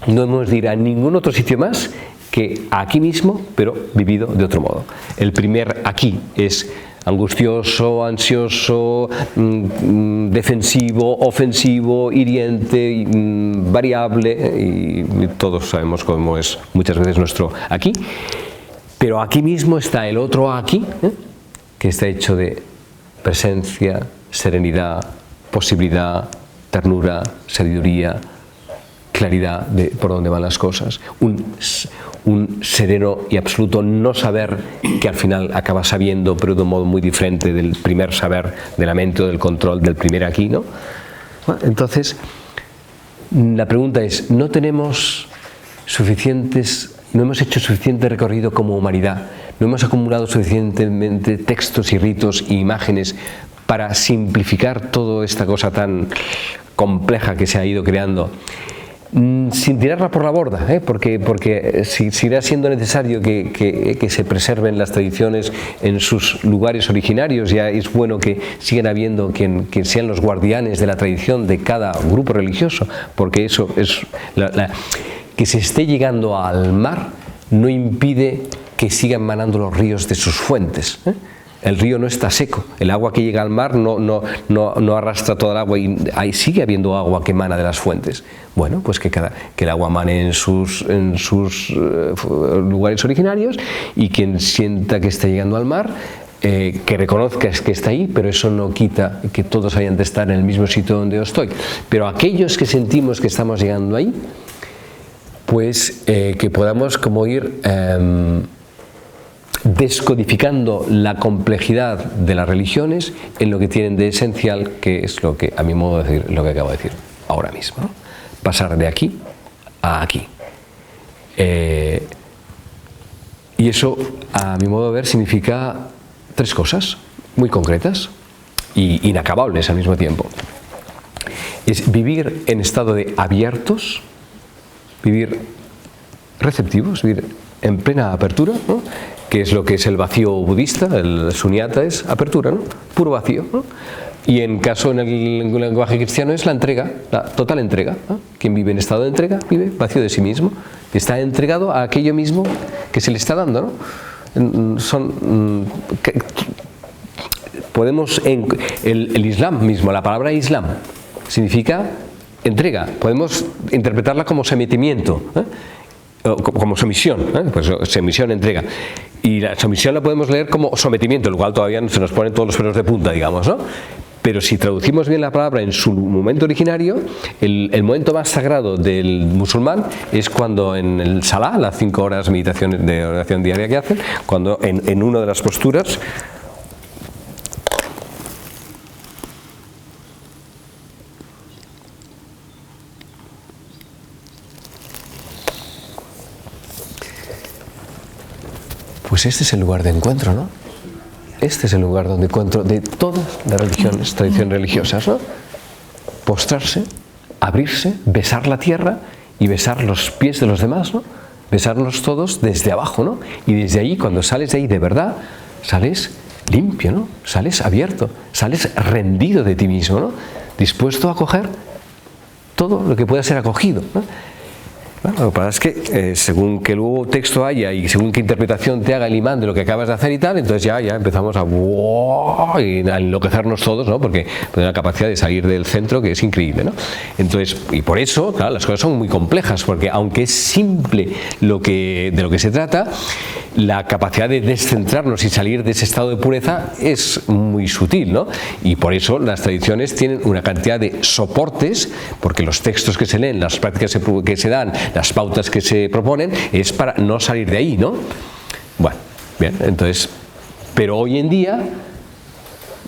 No hemos de ir a ningún otro sitio más que aquí mismo, pero vivido de otro modo. El primer aquí es angustioso, ansioso, defensivo, ofensivo, hiriente, variable, y todos sabemos cómo es muchas veces nuestro aquí. Pero aquí mismo está el otro aquí, que está hecho de presencia, serenidad, posibilidad, ternura, sabiduría, claridad de por dónde van las cosas, un sereno y absoluto no saber que al final acaba sabiendo, pero de un modo muy diferente del primer saber de la mente o del control del primer aquí, ¿no? Bueno, entonces, la pregunta es, ¿no hemos hecho suficiente recorrido como humanidad? ¿No hemos acumulado suficientemente textos y ritos e imágenes para simplificar toda esta cosa tan compleja que se ha ido creando? Sin tirarla por la borda, porque seguirá siendo necesario que se preserven las tradiciones en sus lugares originarios. Ya es bueno que sigan habiendo quien sean los guardianes de la tradición de cada grupo religioso, porque eso es que se esté llegando al mar no impide que sigan manando los ríos de sus fuentes. El río no está seco, el agua que llega al mar no arrastra toda el agua y ahí sigue habiendo agua que emana de las fuentes. Bueno, pues que el agua emane en sus lugares originarios, y quien sienta que está llegando al mar, que reconozca que está ahí, pero eso no quita que todos hayan de estar en el mismo sitio donde yo estoy. Pero aquellos que sentimos que estamos llegando ahí, pues que podamos como ir descodificando la complejidad de las religiones en lo que tienen de esencial, que es lo que, a mi modo de decir, lo que acabo de decir ahora mismo, ¿no? Pasar de aquí a aquí. Y eso, a mi modo de ver, significa tres cosas muy concretas y inacabables al mismo tiempo. Es vivir en estado de abiertos, vivir receptivos, vivir en plena apertura, ¿no? Que es lo que es el vacío budista, el sunyata es apertura, ¿no? Puro vacío, ¿no? Y en el lenguaje cristiano es la entrega, la total entrega, ¿no? Quien vive en estado de entrega vive vacío de sí mismo, está entregado a aquello mismo que se le está dando, ¿no? Podemos, el Islam mismo, la palabra Islam significa entrega, podemos interpretarla como sometimiento, como sumisión, pues sumisión, entrega. Y la sumisión la podemos leer como sometimiento, lo cual todavía se nos ponen todos los pelos de punta, digamos, ¿no? Pero si traducimos bien la palabra en su momento originario, el momento más sagrado del musulmán es cuando en el Salah, las 5 horas de oración diaria que hacen, cuando en una de las posturas pues este es el lugar de encuentro, ¿no? Este es el lugar donde encuentro de todas las religiones, tradiciones religiosas, ¿no? Postrarse, abrirse, besar la tierra y besar los pies de los demás, ¿no? Besarnos todos desde abajo, ¿no? Y desde ahí, cuando sales de ahí de verdad, sales limpio, ¿no? Sales abierto, sales rendido de ti mismo, ¿no? Dispuesto a acoger todo lo que pueda ser acogido, ¿no? Bueno, lo que pasa es que según que luego texto haya y según qué interpretación te haga el imán de lo que acabas de hacer y tal, entonces ya empezamos a enloquecernos todos, ¿no? Porque tiene la capacidad de salir del centro que es increíble, ¿no? Entonces, y por eso, claro, las cosas son muy complejas, porque aunque es simple de lo que se trata, la capacidad de descentrarnos y salir de ese estado de pureza es muy sutil, ¿no? Y por eso las tradiciones tienen una cantidad de soportes, porque los textos que se leen, las prácticas que se dan, las pautas que se proponen, es para no salir de ahí, ¿no? Bueno, bien, entonces, pero hoy en día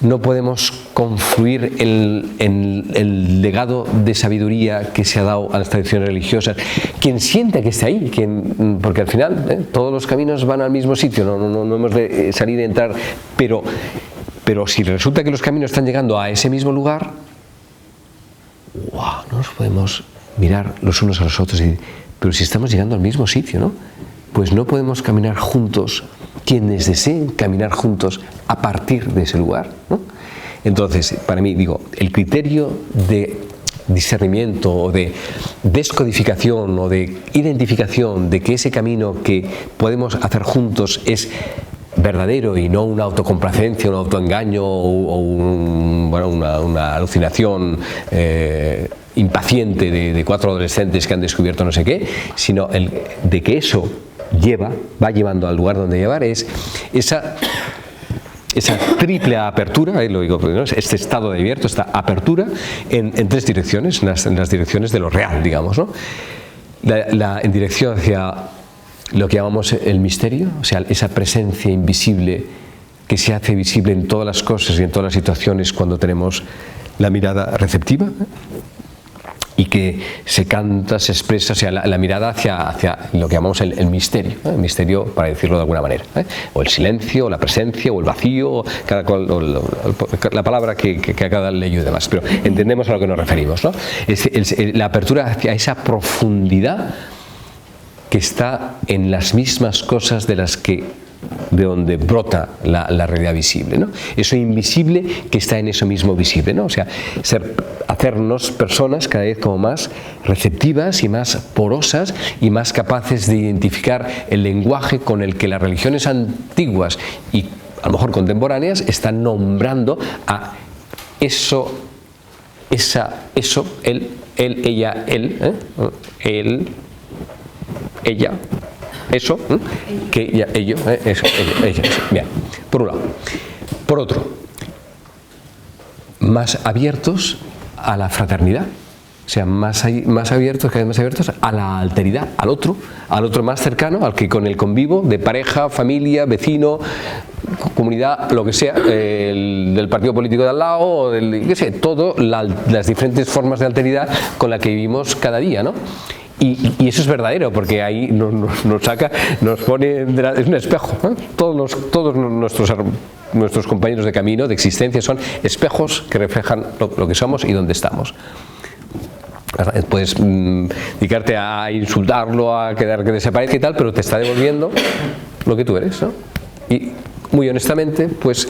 no podemos confluir el legado de sabiduría que se ha dado a las tradiciones religiosas. Quien sienta que está ahí, porque al final todos los caminos van al mismo sitio, no hemos de salir y entrar, pero si resulta que los caminos están llegando a ese mismo lugar, ¡wow!, no nos podemos mirar los unos a los otros y pero si estamos llegando al mismo sitio, ¿no? Pues no podemos caminar juntos, quienes deseen caminar juntos a partir de ese lugar, ¿no? Entonces, para mí, digo, el criterio de discernimiento o de descodificación o de identificación de que ese camino que podemos hacer juntos es verdadero y no una autocomplacencia, un autoengaño o una alucinación impaciente de 4 adolescentes que han descubierto no sé qué, sino de que eso va llevando al lugar donde llevar, es esa triple apertura, lo digo, ¿no? Este estado de abierto, esta apertura en tres direcciones, en las direcciones de lo real, digamos, ¿no? En dirección hacia lo que llamamos el misterio, o sea, esa presencia invisible que se hace visible en todas las cosas y en todas las situaciones cuando tenemos la mirada receptiva, y que se canta, se expresa, o sea, la mirada hacia lo que llamamos el misterio, el misterio, para decirlo de alguna manera, o el silencio, o la presencia, o el vacío, cada cual, la palabra que a cada le ayude más, pero entendemos a lo que nos referimos, ¿no? La apertura hacia esa profundidad que está en las mismas cosas de donde brota la realidad visible, ¿no? Eso invisible que está en eso mismo visible, ¿no? O sea, hacernos personas cada vez como más receptivas y más porosas y más capaces de identificar el lenguaje con el que las religiones antiguas y a lo mejor contemporáneas están nombrando a eso, él, ella, él, ella, eso, que ya, ello, eso, ella. Bien, por un lado. Por otro, más abiertos a la fraternidad, o sea, más abiertos, cada vez más abiertos a la alteridad, al otro más cercano, al que con el convivo de pareja, familia, vecino, comunidad, lo que sea, del partido político de al lado, o qué sé, todo, las diferentes formas de alteridad con la que vivimos cada día, ¿no? Y eso es verdadero, porque ahí nos saca, nos pone, es un espejo, ¿no? Todos nuestros compañeros de camino, de existencia, son espejos que reflejan lo que somos y dónde estamos. Puedes dedicarte a insultarlo, a quedar que desaparezca y tal, pero te está devolviendo lo que tú eres, ¿no? Y muy honestamente, pues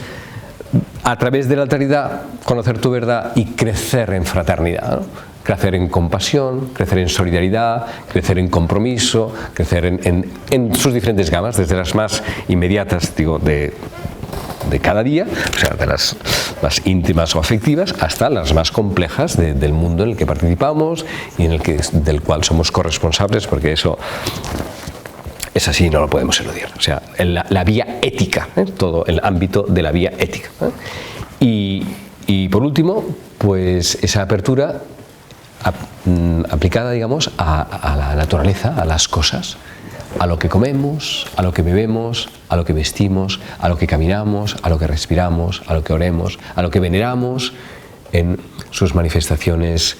a través de la alteridad, conocer tu verdad y crecer en fraternidad, ¿no? Crecer en compasión, crecer en solidaridad, crecer en compromiso, crecer en sus diferentes gamas, desde las más inmediatas, digo, de cada día, o sea, de las más íntimas o afectivas, hasta las más complejas del mundo en el que participamos y del cual somos corresponsables, porque eso es así, no lo podemos eludir. O sea, la vía ética, todo el ámbito de la vía ética. Y por último, pues esa apertura aplicada, digamos, a la naturaleza, a las cosas, a lo que comemos, a lo que bebemos, a lo que vestimos, a lo que caminamos, a lo que respiramos, a lo que oremos, a lo que veneramos en sus manifestaciones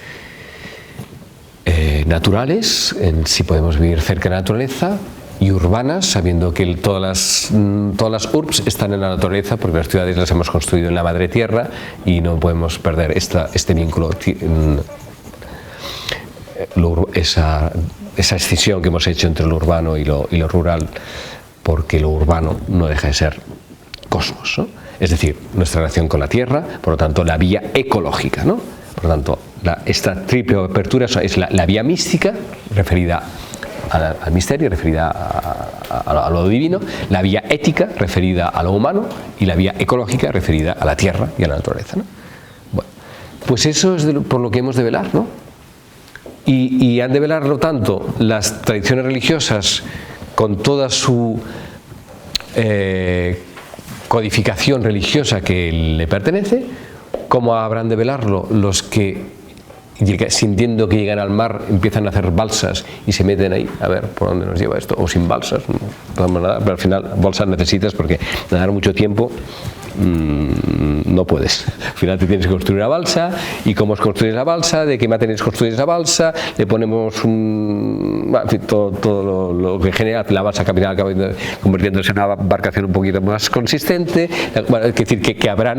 naturales, en si podemos vivir cerca de la naturaleza, y urbanas, sabiendo que todas las urbs están en la naturaleza, porque las ciudades las hemos construido en la madre tierra y no podemos perder este vínculo, esa escisión que hemos hecho entre lo urbano y lo rural, porque lo urbano no deja de ser cosmos, ¿no? Es decir, nuestra relación con la tierra, por lo tanto la vía ecológica, ¿no? Por lo tanto, esta triple apertura es la vía mística, referida al misterio, referida a lo divino, la vía ética, referida a lo humano, y la vía ecológica, referida a la tierra y a la naturaleza, ¿no? Bueno, pues eso es por lo que hemos de velar, ¿no? Y han de velarlo tanto las tradiciones religiosas con toda su codificación religiosa que le pertenece, como habrán de velarlo los que, sintiendo que llegan al mar, empiezan a hacer balsas y se meten ahí a ver por dónde nos lleva esto, o sin balsas, no podemos nadar, pero al final balsas necesitas, porque nadar mucho tiempo no puedes. Al final te tienes que construir una balsa, y cómo construyes la balsa, de qué materiales construyes la balsa, le ponemos en fin, todo lo que genera la balsa capital, convirtiéndose en una embarcación un poquito más consistente. Bueno, es decir, que habrá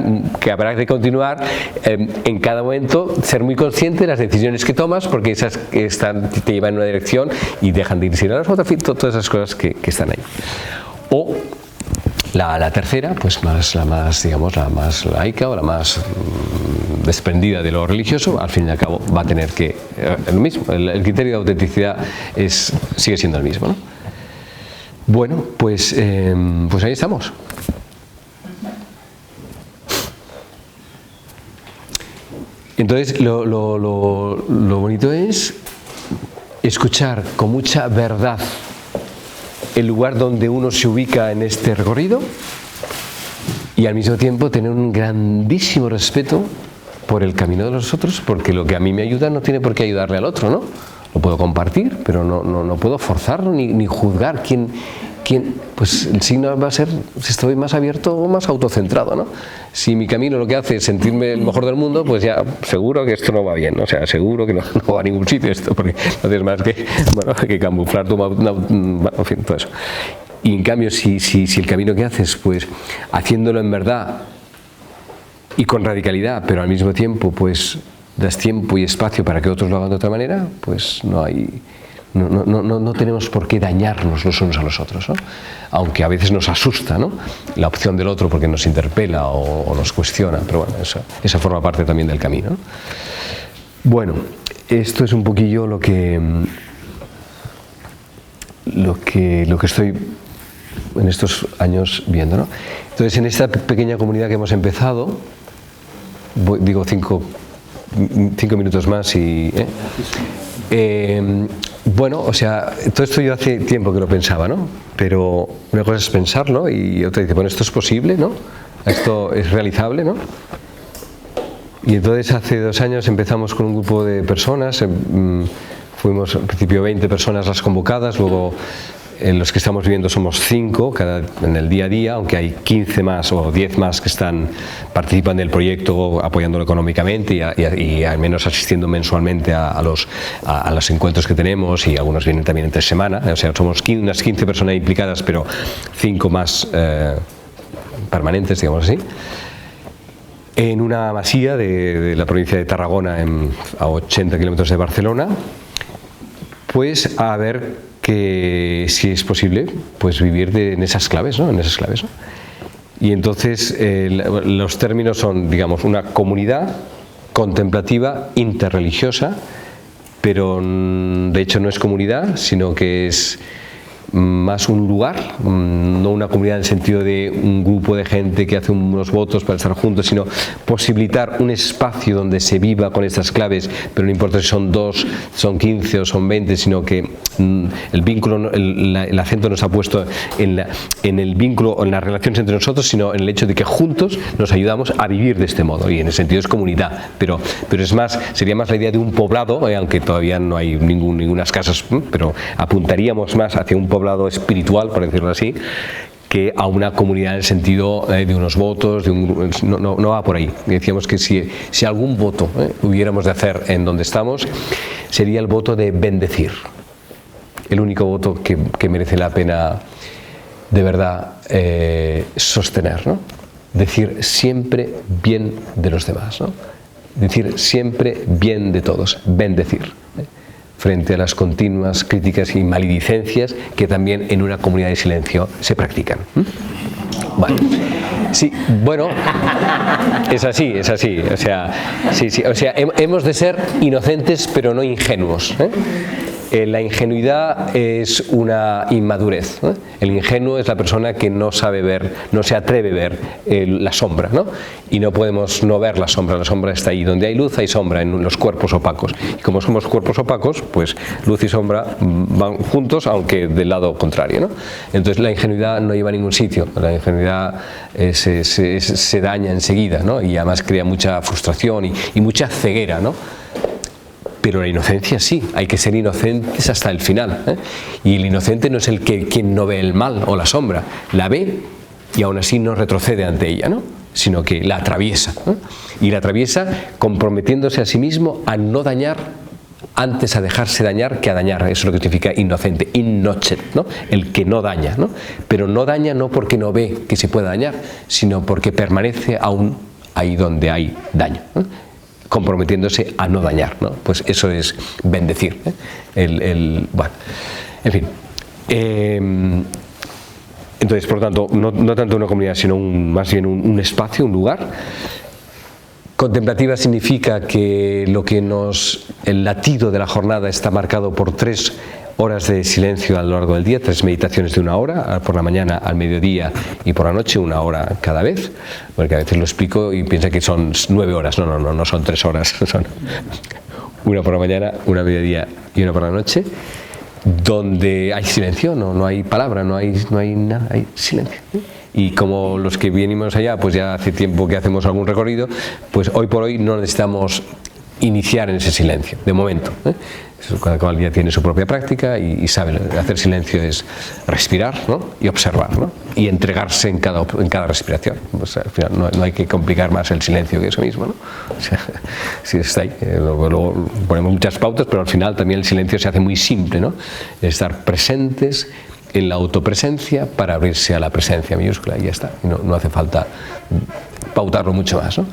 que continuar en cada momento, ser muy consciente de las decisiones que tomas, porque esas te llevan en una dirección y dejan de irse a las otras, en fin, todas esas cosas que están ahí. O la tercera, pues la más laica, o la más desprendida de lo religioso, al fin y al cabo va a tener que lo mismo, el criterio de autenticidad sigue siendo el mismo, ¿no? Bueno, pues ahí estamos. Entonces lo bonito es escuchar con mucha verdad el lugar donde uno se ubica en este recorrido, y al mismo tiempo tener un grandísimo respeto por el camino de los otros, porque lo que a mí me ayuda no tiene por qué ayudarle al otro, ¿no? Lo puedo compartir, pero no puedo forzarlo ni juzgar quién. Pues el signo va a ser si estoy más abierto o más autocentrado, ¿no? Si mi camino lo que hace es sentirme el mejor del mundo, pues ya seguro que esto no va bien, ¿no? O sea, seguro que no va a ningún sitio esto, porque no haces más que camuflar en fin, todo eso. Y en cambio, si el camino que haces, pues haciéndolo en verdad y con radicalidad, pero al mismo tiempo, pues das tiempo y espacio para que otros lo hagan de otra manera, pues no tenemos por qué dañarnos los unos a los otros, ¿no? Aunque a veces nos asusta, ¿no?, la opción del otro porque nos interpela o nos cuestiona, pero bueno, eso forma parte también del camino, ¿no? Bueno, esto es un poquillo lo que estoy en estos años viendo, ¿no? Entonces, en esta pequeña comunidad que hemos empezado, digo 5 minutos más y... bueno, o sea, todo esto yo hace tiempo que lo pensaba, ¿no? Pero una cosa es pensarlo y otra dice, bueno, esto es posible, ¿no? Esto es realizable, ¿no? Y entonces hace 2 años empezamos con un grupo de personas, fuimos al principio 20 personas las convocadas, luego los que estamos viviendo somos 5 en el día a día, aunque hay 15 más o 10 más que participan del proyecto apoyándolo económicamente y al menos asistiendo mensualmente a los encuentros que tenemos, y algunos vienen también entre semana. O sea, somos unas 15 personas implicadas, pero 5 más permanentes, digamos así, en una masía de la provincia de Tarragona, a 80 kilómetros de Barcelona, pues a ver que si es posible, pues vivir en esas claves, ¿no? Y entonces los términos son, digamos, una comunidad contemplativa interreligiosa, pero de hecho no es comunidad, sino que es más un lugar, no una comunidad en el sentido de un grupo de gente que hace unos votos para estar juntos, sino posibilitar un espacio donde se viva con estas claves, pero no importa si son 2, son 15 o son 20, sino que el vínculo, el acento no se ha puesto en el vínculo o en las relaciones entre nosotros, sino en el hecho de que juntos nos ayudamos a vivir de este modo, y en ese sentido es comunidad, pero es más, sería más la idea de un poblado, aunque todavía no hay ningunas casas, pero apuntaríamos más hacia un poblado espiritual, por decirlo así, que a una comunidad en el sentido de unos votos, no va por ahí. Decíamos que si algún voto hubiéramos de hacer en donde estamos, sería el voto de bendecir, el único voto que merece la pena de verdad sostener, ¿no? Decir siempre bien de los demás, ¿no? Decir siempre bien de todos, bendecir, frente a las continuas críticas y maledicencias que también en una comunidad de silencio se practican. Vale. Sí, bueno, es así, o sea, hemos de ser inocentes pero no ingenuos, ¿eh? La ingenuidad es una inmadurez, ¿no? El ingenuo es la persona que no sabe ver, no se atreve a ver la sombra, ¿no? Y no podemos no ver la sombra está ahí. Donde hay luz hay sombra en los cuerpos opacos. Y como somos cuerpos opacos, pues luz y sombra van juntos, aunque del lado contrario, ¿no? Entonces la ingenuidad no lleva a ningún sitio. La ingenuidad se daña enseguida, ¿no? Y además crea mucha frustración y mucha ceguera, ¿no? Pero la inocencia sí, hay que ser inocentes hasta el final, ¿eh? Y el inocente no es quien no ve el mal o la sombra, la ve y aún así no retrocede ante ella, ¿no? Sino que la atraviesa, ¿no? Y la atraviesa comprometiéndose a sí mismo a no dañar, antes a dejarse dañar que a dañar. Eso es lo que significa inocente, innocet, ¿no? El que no daña, ¿no? Pero no daña no porque no ve que se pueda dañar, sino porque permanece aún ahí donde hay daño, ¿no? Comprometiéndose a no dañar, ¿no? Pues eso es bendecir, ¿eh? Bueno, en fin. Entonces, por lo tanto, no tanto una comunidad, sino más bien un espacio, un lugar. Contemplativa significa que el latido de la jornada está marcado por 3 horas de silencio a lo largo del día, 3 meditaciones de 1 hora, por la mañana, al mediodía y por la noche, 1 hora cada vez, porque a veces lo explico y piensa que son 9 horas, no son 3 horas, son 1 por la mañana, 1 al mediodía y 1 por la noche. donde hay silencio, no hay palabra, no hay nada, hay silencio. Y como los que venimos allá, pues ya hace tiempo que hacemos algún recorrido, pues hoy por hoy no necesitamos iniciar en ese silencio, de momento. Cada cual ya tiene su propia práctica y sabe, hacer silencio es respirar, ¿no? Y observar, ¿no? Y entregarse en cada respiración. O sea, al final no hay que complicar más el silencio que eso mismo, ¿no? O sea, sí, está ahí. Luego ponemos muchas pautas, pero al final también el silencio se hace muy simple, ¿no? Estar presentes en la autopresencia para abrirse a la presencia mayúscula y ya está. Y no hace falta pautarlo mucho más, ¿no?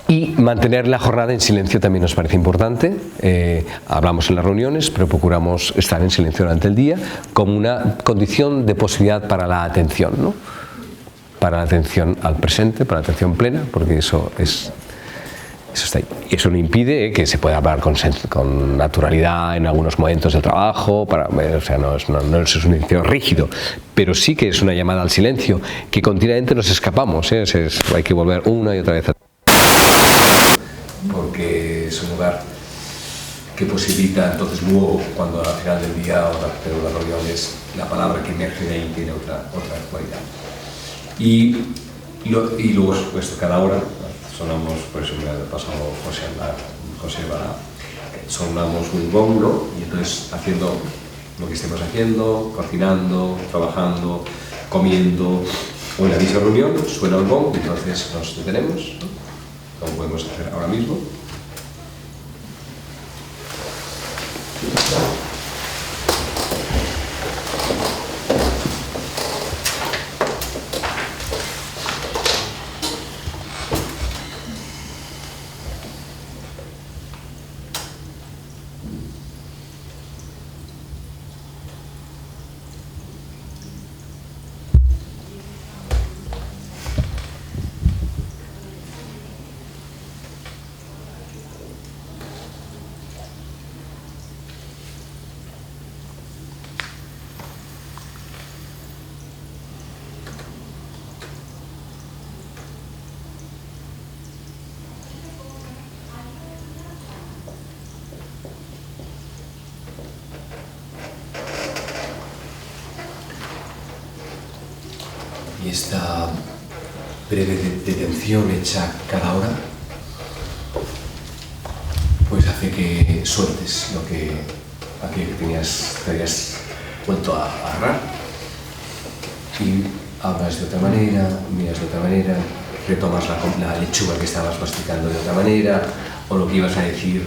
Y mantener la jornada en silencio también nos parece importante. Hablamos en las reuniones, pero procuramos estar en silencio durante el día como una condición de posibilidad para la atención, ¿no? Para la atención al presente, para la atención plena, porque eso está ahí. Y eso no impide que se pueda hablar con naturalidad en algunos momentos del trabajo, o sea, no es un silencio rígido, pero sí que es una llamada al silencio, que continuamente nos escapamos, hay que volver una y otra vez a... porque es un lugar que posibilita entonces luego, cuando al final del día o de las reuniones, la palabra que emerge de ahí tiene otra cualidad. Y luego, supuesto, cada hora sonamos, por eso me ha pasado José para sonamos un gong, ¿no? Y entonces haciendo lo que estemos haciendo, cocinando, trabajando, comiendo, o en la misma reunión suena el gong, entonces nos detenemos, ¿no? Como podemos hacer ahora mismo. Y esta breve detención hecha cada hora pues hace que sueltes aquello que te habías vuelto a agarrar y hablas de otra manera, miras de otra manera, retomas la lechuga que estabas masticando de otra manera, o lo que ibas a decir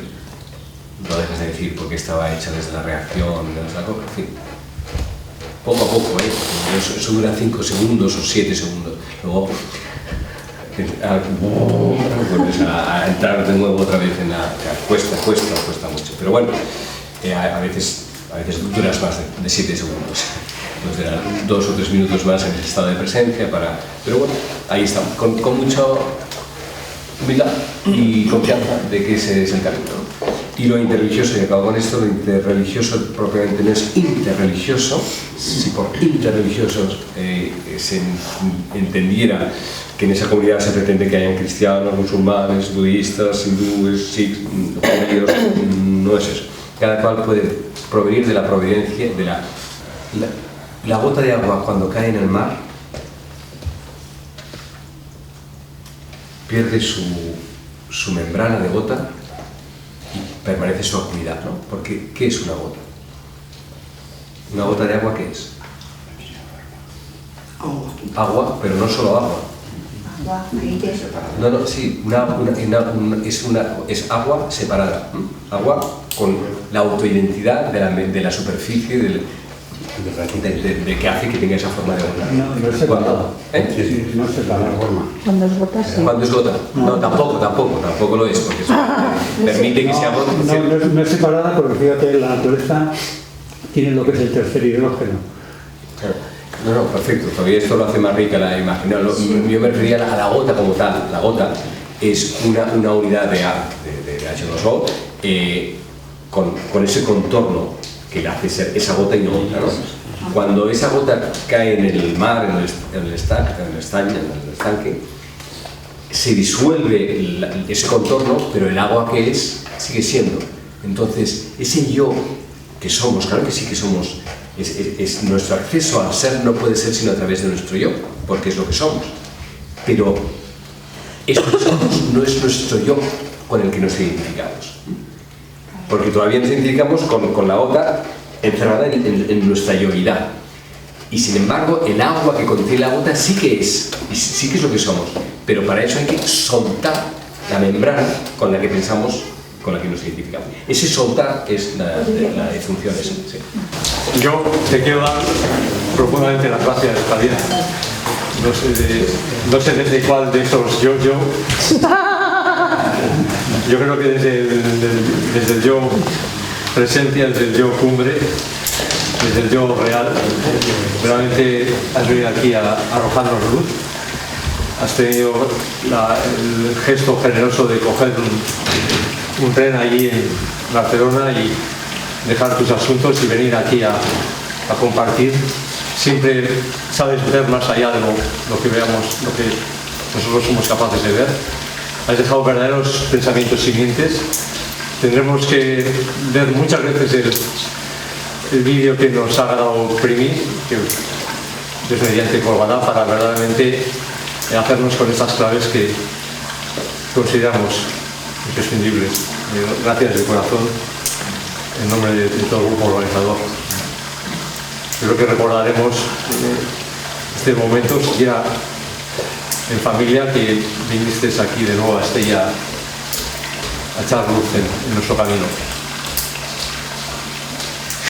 lo dejas de decir porque estaba hecha desde la reacción, desde la cosa, en fin. Poco a poco, eso dura 5 segundos o 7 segundos. Luego vuelves a entrar de nuevo otra vez en la... Cuesta mucho. Pero bueno, a veces duras más de 7 segundos. Entonces 2 o 3 minutos más en ese estado de presencia para... Pero bueno, ahí estamos, con mucha humildad y confianza de que ese es el camino, ¿no? Y lo interreligioso, y acabo con esto, lo interreligioso propiamente no es interreligioso. Si por interreligiosos se entendiera que en esa comunidad se pretende que hayan cristianos, musulmanes, budistas, hindúes, sikhs, judíos, no es eso. Cada cual puede provenir de la providencia, de la gota de agua cuando cae en el mar, pierde su membrana de gota y permanece su acuidad, ¿no? Porque, ¿qué es una gota? ¿Una gota de agua qué es? Agua, pero no solo agua. Agua, aire separado. No, sí, es agua separada. Agua con la autoidentidad de la superficie, de que hace que tenga esa forma de gota. No es separada. Sí, no es separada forma. Cuando es gota, sí. ¿Cuándo es gota? No, tampoco lo es, porque eso permite que sea gota. No es separada porque fíjate, la naturaleza tiene lo que es el tercer hidrógeno. No, perfecto. Todavía esto lo hace más rica la imagen. No, yo me refería a la gota como tal. La gota es una unidad de H2O con ese contorno que le hace ser esa gota y no otra, ¿no? Cuando esa gota cae en el mar, en el estanque, se disuelve ese contorno, pero el agua que es sigue siendo. Entonces, ese yo que somos, claro que sí que somos, nuestro acceso al ser no puede ser sino a través de nuestro yo, porque es lo que somos. Pero esto que somos no es nuestro yo con el que nos identificamos. Porque todavía nos identificamos con la gota encerrada en nuestra yoidad. Y sin embargo, el agua que contiene la gota sí que es lo que somos. Pero para eso hay que soltar la membrana con la que pensamos, con la que nos identificamos. Ese soltar es la disfunción esa. Sí. Yo te quiero dar profundamente las gracias, Javier. No sé desde cuál de esos yo creo que desde el yo presencia, desde el yo cumbre, desde el yo real, realmente has venido aquí a arrojarnos luz. Has tenido el gesto generoso de coger un tren allí en Barcelona y dejar tus asuntos y venir aquí a compartir. Siempre sabes ver más allá de lo que veamos, lo que nosotros somos capaces de ver. Has dejado verdaderos pensamientos simientes. Tendremos que ver muchas veces el vídeo que nos ha dado Primi, que es mediante colgará, para verdaderamente hacernos con estas claves que consideramos imprescindibles. Gracias de corazón, en nombre de todo el grupo organizador. Creo que recordaremos este momento, siquiera en familia, que viniste aquí de nuevo a Estella a echar luz en nuestro camino.